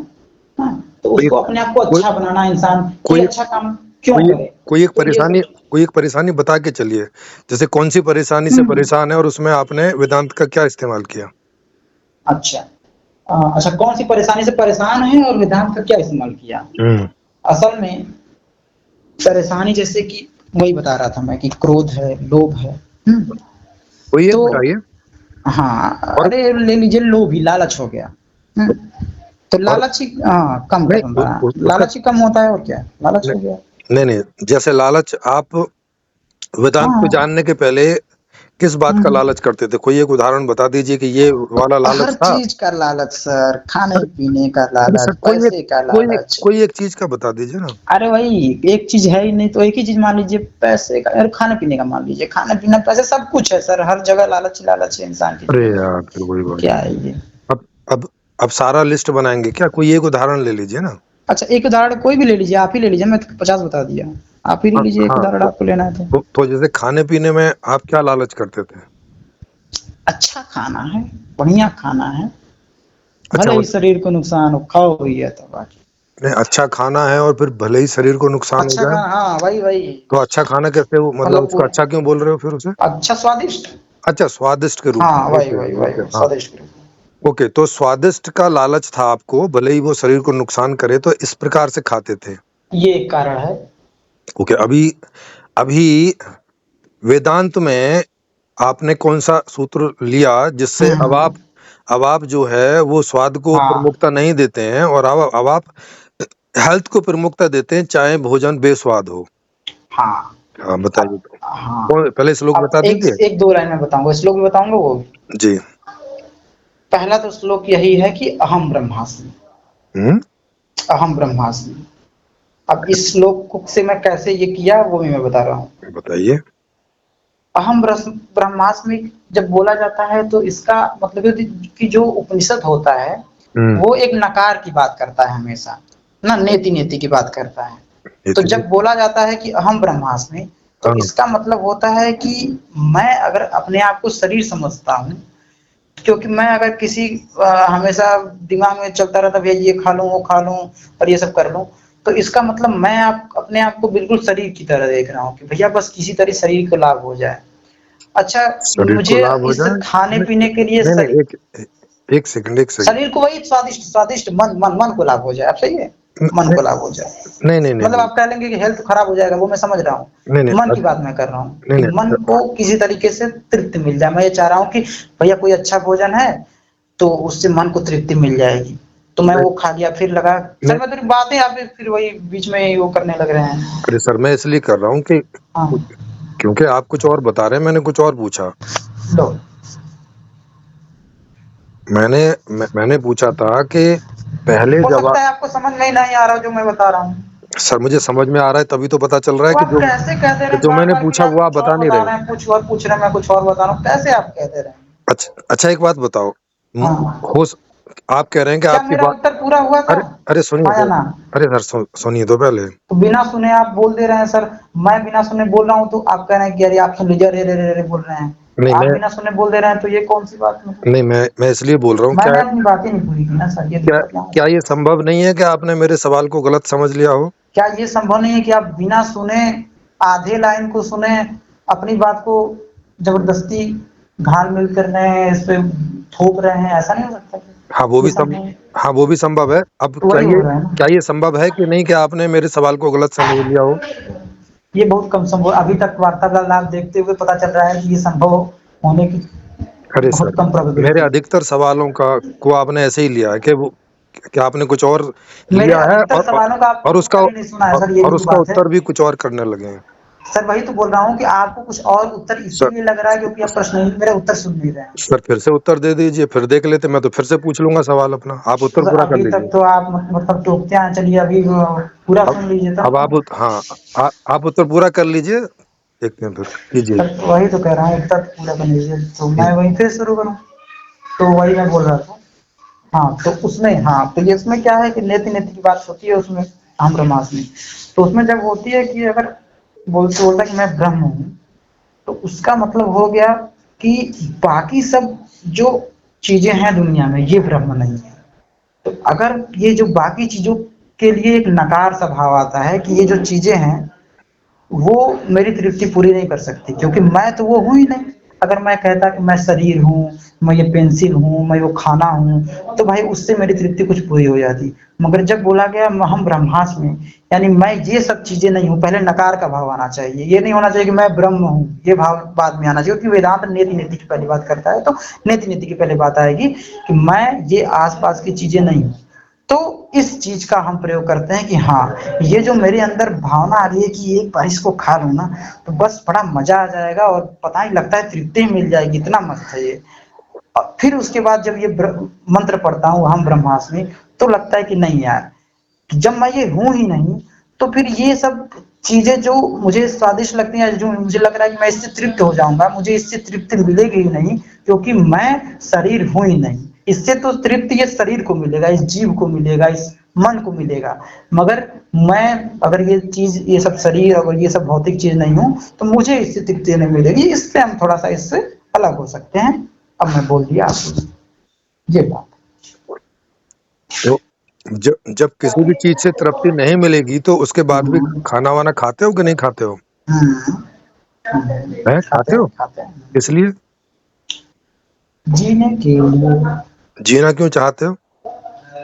हाँ, तो कोई उसको अपने आप को कोई अच्छा बनाना, इंसान कोई कोई अच्छा काम क्यों कोई करे, कोई एक तो ये परेशानी, सब। कोई एक परेशानी बता के चलिए, जैसे कौन सी परेशानी से हम्म, परेशान है और उसमें आपने वेदांत का क्या इस्तेमाल किया? अच्छा, अच्छा कौन सी परेशानी से परेशान है और वेदांत का क्या इस्तेमाल किया? हम्म। असल में परेशानी जैसे कि वही बता रहा था मैं कि क्रोध है, लोभ है। कोई एक तो बताइए। हाँ, और अरे ले लीजिए लोभ ही, लालच हो गया। तो और लालच ही, हाँ, कम नहीं करना, उसका लालच ही कम होता है और क्या, लालच हो गया। नहीं नहीं, जैसे लालच, आप वेदांत को हाँ, जानने के पहले किस बात का लालच करते थे? कोई एक उदाहरण बता दीजिए कि ये वाला हर लालच था। चीज का लालच सर, खाने अरे पीने का अरे सर लालच, पैसे का लालच। कोई एक चीज का बता दीजिए ना। अरे भाई, एक चीज है ही नहीं तो एक ही चीज मान लीजिए, पैसे का और खाने पीने का मान लीजिए, खाना पीना पैसे सब कुछ है सर, हर जगह लालच ही लालच है इंसान की अरे जिंदगी में। यार फिर वही बात। क्या है ये? अब अब अब सारा लिस्ट बनाएंगे क्या? कोई एक उदाहरण ले लीजिए ना। अच्छा, एक उदाहरण कोई भी ले लीजिए, आप ही ले लीजिए, मैं तो 50 बता दिया, आप ही ले हाँ लीजिए, एक हाँ, उदाहरण आपको लेना है तो। तो जैसे खाने पीने में आप क्या लालच करते थे? अच्छा खाना है, बढ़िया खाना है, अच्छा भले ही शरीर को नुकसान हो, खाओ भैया तो बाकी। नहीं, अच्छा खाना है और फिर भले ही शरीर को नुकसान हो अच्छा जाए, खाना, हाँ वही वही, तो अच्छा खाना कैसे हो, मतलब मतलब उसको वो अच्छा क्यों बोल रहे हो फिर उसे? अच्छा स्वादिष्ट। अच्छा, स्वादिष्ट के रूप हाँ में, वही ओके वही वही ओके, वही, हाँ। स्वादिष्ट। ओके, तो स्वादिष्ट का लालच था आपको, भले ही वो शरीर को नुकसान करे, तो इस प्रकार से खाते थे। ये एक कारण है। ओके, अभी अभी वेदांत में आपने कौन सा सूत्र लिया जिससे अब आप जो है वो स्वाद को हाँ प्रमुखता नहीं देते हैं और अब आप हेल्थ को प्रमुखता देते हैं, चाहे भोजन बेस्वाद हो। हाँ हाँ बताइए, हाँ। पहले श्लोक अब बता एक दीजिए। एक दो लाइन में बताऊंगा, श्लोक भी बताऊंगा वो। जी। पहला तो श्लोक यही है कि अहम ब्रह्मास्मि, हम्म। अहम ब्रह्मास्मि। अब इस श्लोक से मैं कैसे ये किया वो भी मैं बता रहा हूँ। बताइए। अहम ब्रह्मास्मि जब बोला जाता है तो इसका मतलब है कि जो उपनिषद होता है हम्म। वो एक नकार की बात करता है हमेशा ना, नेति नेति की बात करता है। तो जब बोला जाता है कि अहम ब्रह्मास्मि, तो हाँ। इसका मतलब होता है कि मैं अगर अपने आप को शरीर समझता हूँ, क्योंकि मैं अगर किसी हमेशा दिमाग में चलता रहता भैया ये खा लूं वो खा लूं और ये सब कर लूं, तो इसका मतलब मैं अपने आप को बिल्कुल शरीर की तरह देख रहा हूँ कि भैया बस किसी तरह शरीर को लाभ हो जाए। अच्छा, शरीर को मुझे लाभ हो इस जाए। खाने नहीं पीने के लिए नहीं शरीर, नहीं, एक सेकंड, एक सेकंड। शरीर को वही स्वादिष्ट स्वादिष्ट मन मन मन को लाभ हो जाए, आप सही है, मन नहीं को लाभ हो जाए। नहीं नहीं नहीं मतलब नहीं आप कह लेंगे कि हेल्थ खराब हो जाएगा, वो मैं समझ रहा हूँ। नहीं नहीं मन की बात मैं कर रहा हूँ नहीं कि मन नहीं, को किसी तरीके से तृप्ति मिल जाए। मैं ये चाह रहा हूँ कि भैया कोई अच्छा भोजन है तो उससे मन को तृप्ति मिल जाएगी, तो मैं वो खा लिया, फिर लगा नहीं। सर मैं तेरी बातें आप फिर वही बीच में वो करने लग रहे हैं। अरे सर, मैं इसलिए कर रहा हूँ कि हाँ क्योंकि आप कुछ और बता रहे हैं, मैंने कुछ और पूछा। लो, मैंने पूछा था कि पहले हो जब सकता है आपको समझ में ही नहीं आ रहा जो मैं बता रहा हूँ। सर मुझे समझ में आ रहा है, तभी तो पता चल रहा है तो कि आप कैसे कह दे रहे हैं जो बार मैंने बार कि पूछा आप वो आप कुछ और बता नहीं बता रहे। रहे हैं, कुछ और पूछ रहे हैं, मैं कुछ और बता रहा हूँ, कैसे आप कह दे रहे हैं। अच्छा एक बात बताओ। हाँ, हो आप कह रहे हैं कि क्या आपकी मेरा बात। उत्तर पूरा हुआ था? अरे अरे सुनिए हाँ या तो। ना? अरे सर सुनिए तो पहले। तो बिना सुने आप बोल दे रहे हैं सर। मैं बिना सुने बोल रहा हूँ तो आप कह रहे हैं कि अरे आप सुन लीजिए, अरे अरे अरे बोल रहे हैं। नहीं आप मैं बिना सुने बोल दे रहे हैं तो ये कौन सी बात मतलब? नहीं मैं इसलिए बोल रहा हूँ, क्या मैंने अपनी बातें नहीं पूरी की ना सर, ये क्या दिक्कत यहाँ क्या है। ये संभव नहीं है कि आपने मेरे सवाल को गलत समझ लिया हो? क्या ये संभव नहीं है कि आप बिना सुने, आधे लाइन को सुने, अपनी बात को जबरदस्ती घाल मिल कर रहे हैं, इस पे थोप रहे हैं, ऐसा नहीं हो सकता हाँ वो ये भी संभव? हाँ वो भी संभव है। अब तो वही हो रहा है ना। क्या ये संभव है कि नहीं कि आपने मेरे सवाल को गलत समझ लिया हो? ये बहुत कम संभव, अभी तक वार्तालाप देखते हुए पता चल रहा है कि ये संभव होने की अरे सर, बहुत कम मेरे प्रोबेबिलिटी। अधिकतर सवालों को आपने ऐसे ही लिया है कि वो कि आपने कुछ और मेरे लिया है अधिकतर सवालों का आपने और उसका उत्तर ही नहीं सुना है सर, यही और तो उसका बात है। उत्तर भी कुछ और करने लगे हैं। सर वही तो बोल रहा हूँ कि आपको कुछ और उत्तर सर इसीलिए लग रहा है क्योंकि आप प्रश्न ही मेरे उत्तर सुन नहीं रहे हैं। सर फिर से उत्तर दे दीजिए, फिर देख लेते। मैं तो फिर से पूछ लूंगा सवाल अपना, आप तो उत्तर सर पूरा कर अभी तक लीजिए। तो आप मतलब टोकते हैं, चलिए अभी पूरा अब सुन लीजिए अब तब। हाँ, आप उत्तर पूरा कर लीजिए, देखते हैं फिर कीजिए। सर वही तो कह रहा हूँ, उत्तर पूरा कर लीजिए तो मैं वहीं फिर शुरू करूँ। तो वही मैं बोल रहा था। हाँ तो उसमें, हाँ तो ये इसमें क्या है कि नेति नेति की बात होती है उसमें, आम्रमास में। तो उसमें जब होती है कि अगर बोलता कि मैं ब्रह्म हूँ, तो उसका मतलब हो गया कि बाकी सब जो चीजें हैं दुनिया में ये ब्रह्म नहीं है। तो अगर ये जो बाकी चीजों के लिए एक नकार सा भाव आता है कि ये जो चीजें हैं वो मेरी तृप्ति पूरी नहीं कर सकती, क्योंकि मैं तो वो हूं ही नहीं। अगर मैं कहता कि मैं शरीर हूँ, मैं ये पेंसिल हूँ, मैं वो खाना हूँ, तो भाई उससे मेरी तृप्ति कुछ पूरी हो जाती। मगर जब बोला गया हम ब्रह्मास्मि, यानी मैं ये सब चीजें नहीं हूँ, पहले नकार का भाव आना चाहिए। ये नहीं होना चाहिए कि मैं ब्रह्म हूँ, ये भाव बाद में आना चाहिए, क्योंकि वेदांत नेति नेति की पहली बात करता है। तो नेति नेति की पहले बात आएगी कि मैं ये आसपास की चीजें नहीं हूँ। तो इस चीज का हम प्रयोग करते हैं कि हाँ ये जो मेरे अंदर भावना आ रही है कि एक बार इसको खा लूं ना तो बस बड़ा मजा आ जाएगा और पता ही लगता है तृप्ति मिल जाएगी, इतना मस्त है ये। और फिर उसके बाद जब ये मंत्र पढ़ता हूँ हम ब्रह्मास्मि, तो लगता है कि नहीं यार, जब मैं ये हूं ही नहीं तो फिर ये सब चीजें जो मुझे स्वादिष्ट लगती हैं, जो मुझे लग रहा है कि मैं इससे तृप्त हो जाऊंगा, मुझे इससे तृप्ति मिलेगी ही नहीं, क्योंकि मैं शरीर हूं ही नहीं। इससे तो तृप्ति ये शरीर को मिलेगा, इस जीव को मिलेगा, इस मन को मिलेगा। मगर मैं अगर ये चीज, ये सब शरीर और ये सब भौतिक चीज नहीं हूं, तो मुझे इससे तृप्ति नहीं मिलेगी। इससे हम थोड़ा सा इससे अलग हो सकते हैं। अब मैं बोल दिया आपको ये बात। तो जब किसी भी चीज से तृप्ति नहीं मिलेगी तो उसके बाद भी खाना वाना खाते हो कि नहीं खाते हो? हैं, खाते हो? खाते हैं इसलिए जीने के लिए, जीना क्यों चाहते हो?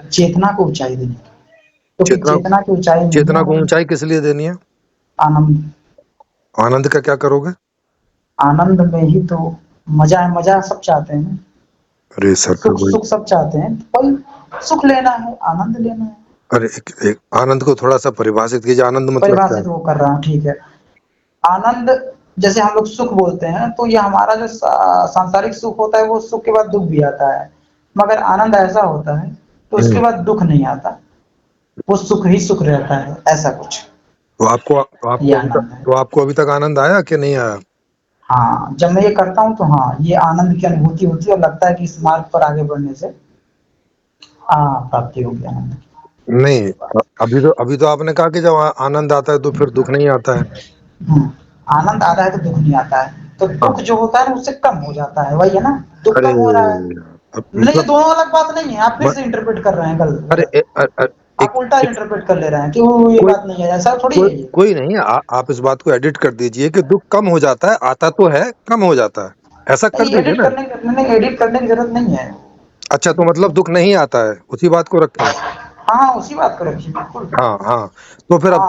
चेतना को ऊंचाई देने की, क्योंकि चेतना चेतना की ऊंचाई नहीं चेतना है को वो ऊंचाई किस लिए देनी है? आनंद। आनंद का क्या करोगे? आनंद में ही तो मजा है, मजा सब चाहते हैं, अरे सर फिर सुख वही, सुख सब चाहते हैं, भाई सुख लेना है, आनंद लेना है। अरे एक आनंद को थोड़ा सा परिभाषित कीजिए, आनंद मतलब क्या परिभाषित है? वो कर रहा हूँ, ठीक है। आनंद, जैसे हम लोग सुख बोलते हैं तो ये हमारा जो सांसारिक सुख होता है, वो सुख के बाद दुख भी आता है, मगर आनंद ऐसा होता है तो उसके हम्म। बाद दुख नहीं आता, वो सुख ही सुख रहता है, ऐसा कुछ तो ये आनंद है। आपको अभी तक आनंद आया कि नहीं आया? हाँ, जब मैं ये करता हूँ तो हाँ, ये आनंद की अनुभूति होती है और लगता है कि इस मार्ग पर आगे बढ़ने से प्राप्ति होगी आनंद की। नहीं, अभी तो आपने कहा कि जब आनंद आता है तो फिर दुख नहीं आता है। हम्म, आनंद आता है तो दुख नहीं आता है, तो दुख हाँ। जो होता है ना उससे कम हो जाता है, वही है ना, दुख अरे कम हो रहा है। अब नहीं, ये मतलब, दोनों अलग बात नहीं है, आप फिर से इंटरप्रेट कर रहे हैं अरे गलत। आप एक, उल्टा एक इंटरप्रेट कर ले रहे हैं कि वो ये कोई बात नहीं है, ऐसा थोड़ी कोई है ये। कोई नहीं, आप इस बात को एडिट कर दीजिए कि दुख कम हो जाता है, आता तो है, कम हो जाता है, ऐसा कर नहीं, दीजिए ना। नहीं, एडिट करने की जरूरत नहीं है। अच्छा, तो मतलब दुख नहीं आता है, उसी बात को रखें। हाँ हाँ, उसी बात को रखिए, बिल्कुल। हाँ हाँ। तो फिर हाँ,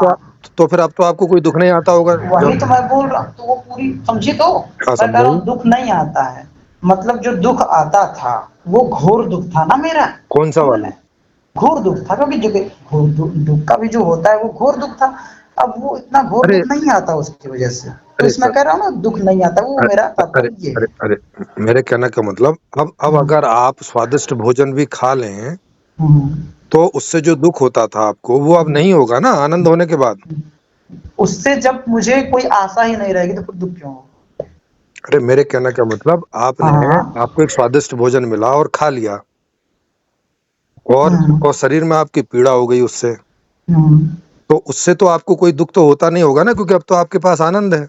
अब तो आपको कोई दुख नहीं आता होगा वही जब। तो मैं बोल रहा हूँ, तो वो पूरी समझिए तो। हाँ, मैं कह रहा समझाइए। हूँ दुख नहीं आता है, मतलब जो दुख आता था वो घोर दुख था ना मेरा। कौन सा समझ वाला? रहे? घोर दुख था, क्योंकि जो घोर दुख का भी जो होता है वो घोर दुख था। अब वो इतना घोर अरे दुख नहीं आता उसकी वजह से, तो अरे इसमें सर, कह रहा हूँ ना, दुख नहीं आता, वो मेरा अरे तात्पर्य ये अरे है। अरे, मेरे कहने का मतलब, अब हम्म, अगर आप स्वादिष्ट भोजन भी खा लें हम्म, तो उससे जो दुख होता था आपको वो अब नहीं होगा ना आनंद होने के बाद। उससे जब मुझे कोई आशा ही नहीं रहेगी तो फिर दुख क्यों हो। अरे मेरे कहने का मतलब, हाँ आपने, हाँ। आपको एक स्वादिष्ट भोजन मिला और खा लिया, और हम्म, शरीर में आपकी पीड़ा हो गई उससे, हम्म, तो उससे तो आपको कोई दुख तो होता नहीं होगा ना, क्योंकि अब तो आपके पास आनंद है।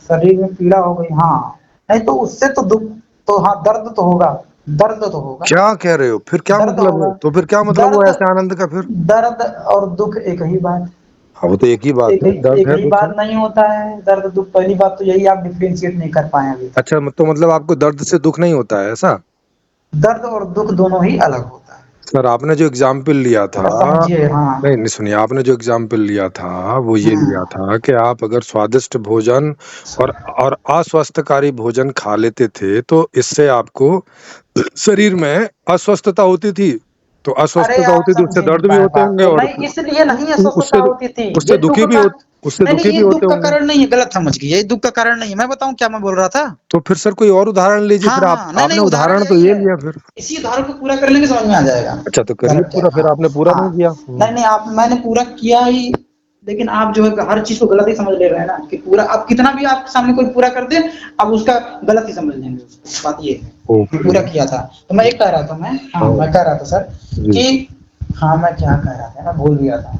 शरीर में पीड़ा हो गई, हाँ। नहीं तो उससे तो दुख, तो हाँ दर्द तो होगा, दर्द तो होगा, क्या कह रहे हो? फिर क्या दर्द मतलब है? होगा। तो फिर क्या मतलब हुआ दर्द, ऐसे आनंद का फिर? दर्द और दुख एक ही बात, हाँ, वो तो एक ही बात है, दर्द एक है ही दुख है। बात नहीं होता है, दर्द दुख, पहली बात तो यही आप डिफ्रेंशिएट नहीं कर पाए अभी तक। अच्छा, तो मतलब आपको दर्द से दुख नहीं होता है ऐसा? दर्द और दुख दोनों ही अलग होता है, सर, आपने जो एग्जाम्पल लिया था, थोड़ा समझिए। हाँ। नहीं नहीं, सुनिए, आपने जो एग्जाम्पल लिया था वो ये लिया हम्म, था कि आप अगर स्वादिष्ट भोजन और और अस्वस्थकारी भोजन खा लेते थे तो इससे आपको शरीर में अस्वस्थता होती थी, तो अरे अस्वस्थता आप होती थी, उससे समझे नहीं दर्द भी पाए होते बात होंगे, को, और नहीं इसलिए नहीं अस्वस्थता उससे होती थी, उससे ये दुख दुखी भी का। हो उससे नहीं दुखी नहीं, भी ये होते दुख का होंगे। कारण नहीं है, गलत समझ गई, ये दुख का कारण नहीं है, मैं बताऊं क्या मैं बोल रहा था। तो फिर सर कोई और उदाहरण लीजिए, हाँ फिर हाँ, नहीं नहीं, आपने उदाहरण उदाहरण तो यही ये है, लिया फिर। इसी उदाहरण को पूरा कर लेंगे समझ में आ जाएगा। अच्छा, तो करिए गलत क्या, पूरा, फिर हाँ। आपने पूरा नहीं हाँ, किया। नहीं नहीं, आप, मैंने पूरा किया ही, लेकिन आप जो है हर चीज को गलत ही समझ ले रहे हैं ना, कि पूरा, अब कितना भी आपके सामने कोई पूरा कर दे, अब उसका गलत ही समझ लेंगे उसको। बात ये है, मैं ओके। पूरा किया था, तो मैं एक कह रहा था, मैं हाँ हाँ मैं कह रहा था सर जी। कि, हाँ मैं क्या कह रहा था, मैं भूल गया था।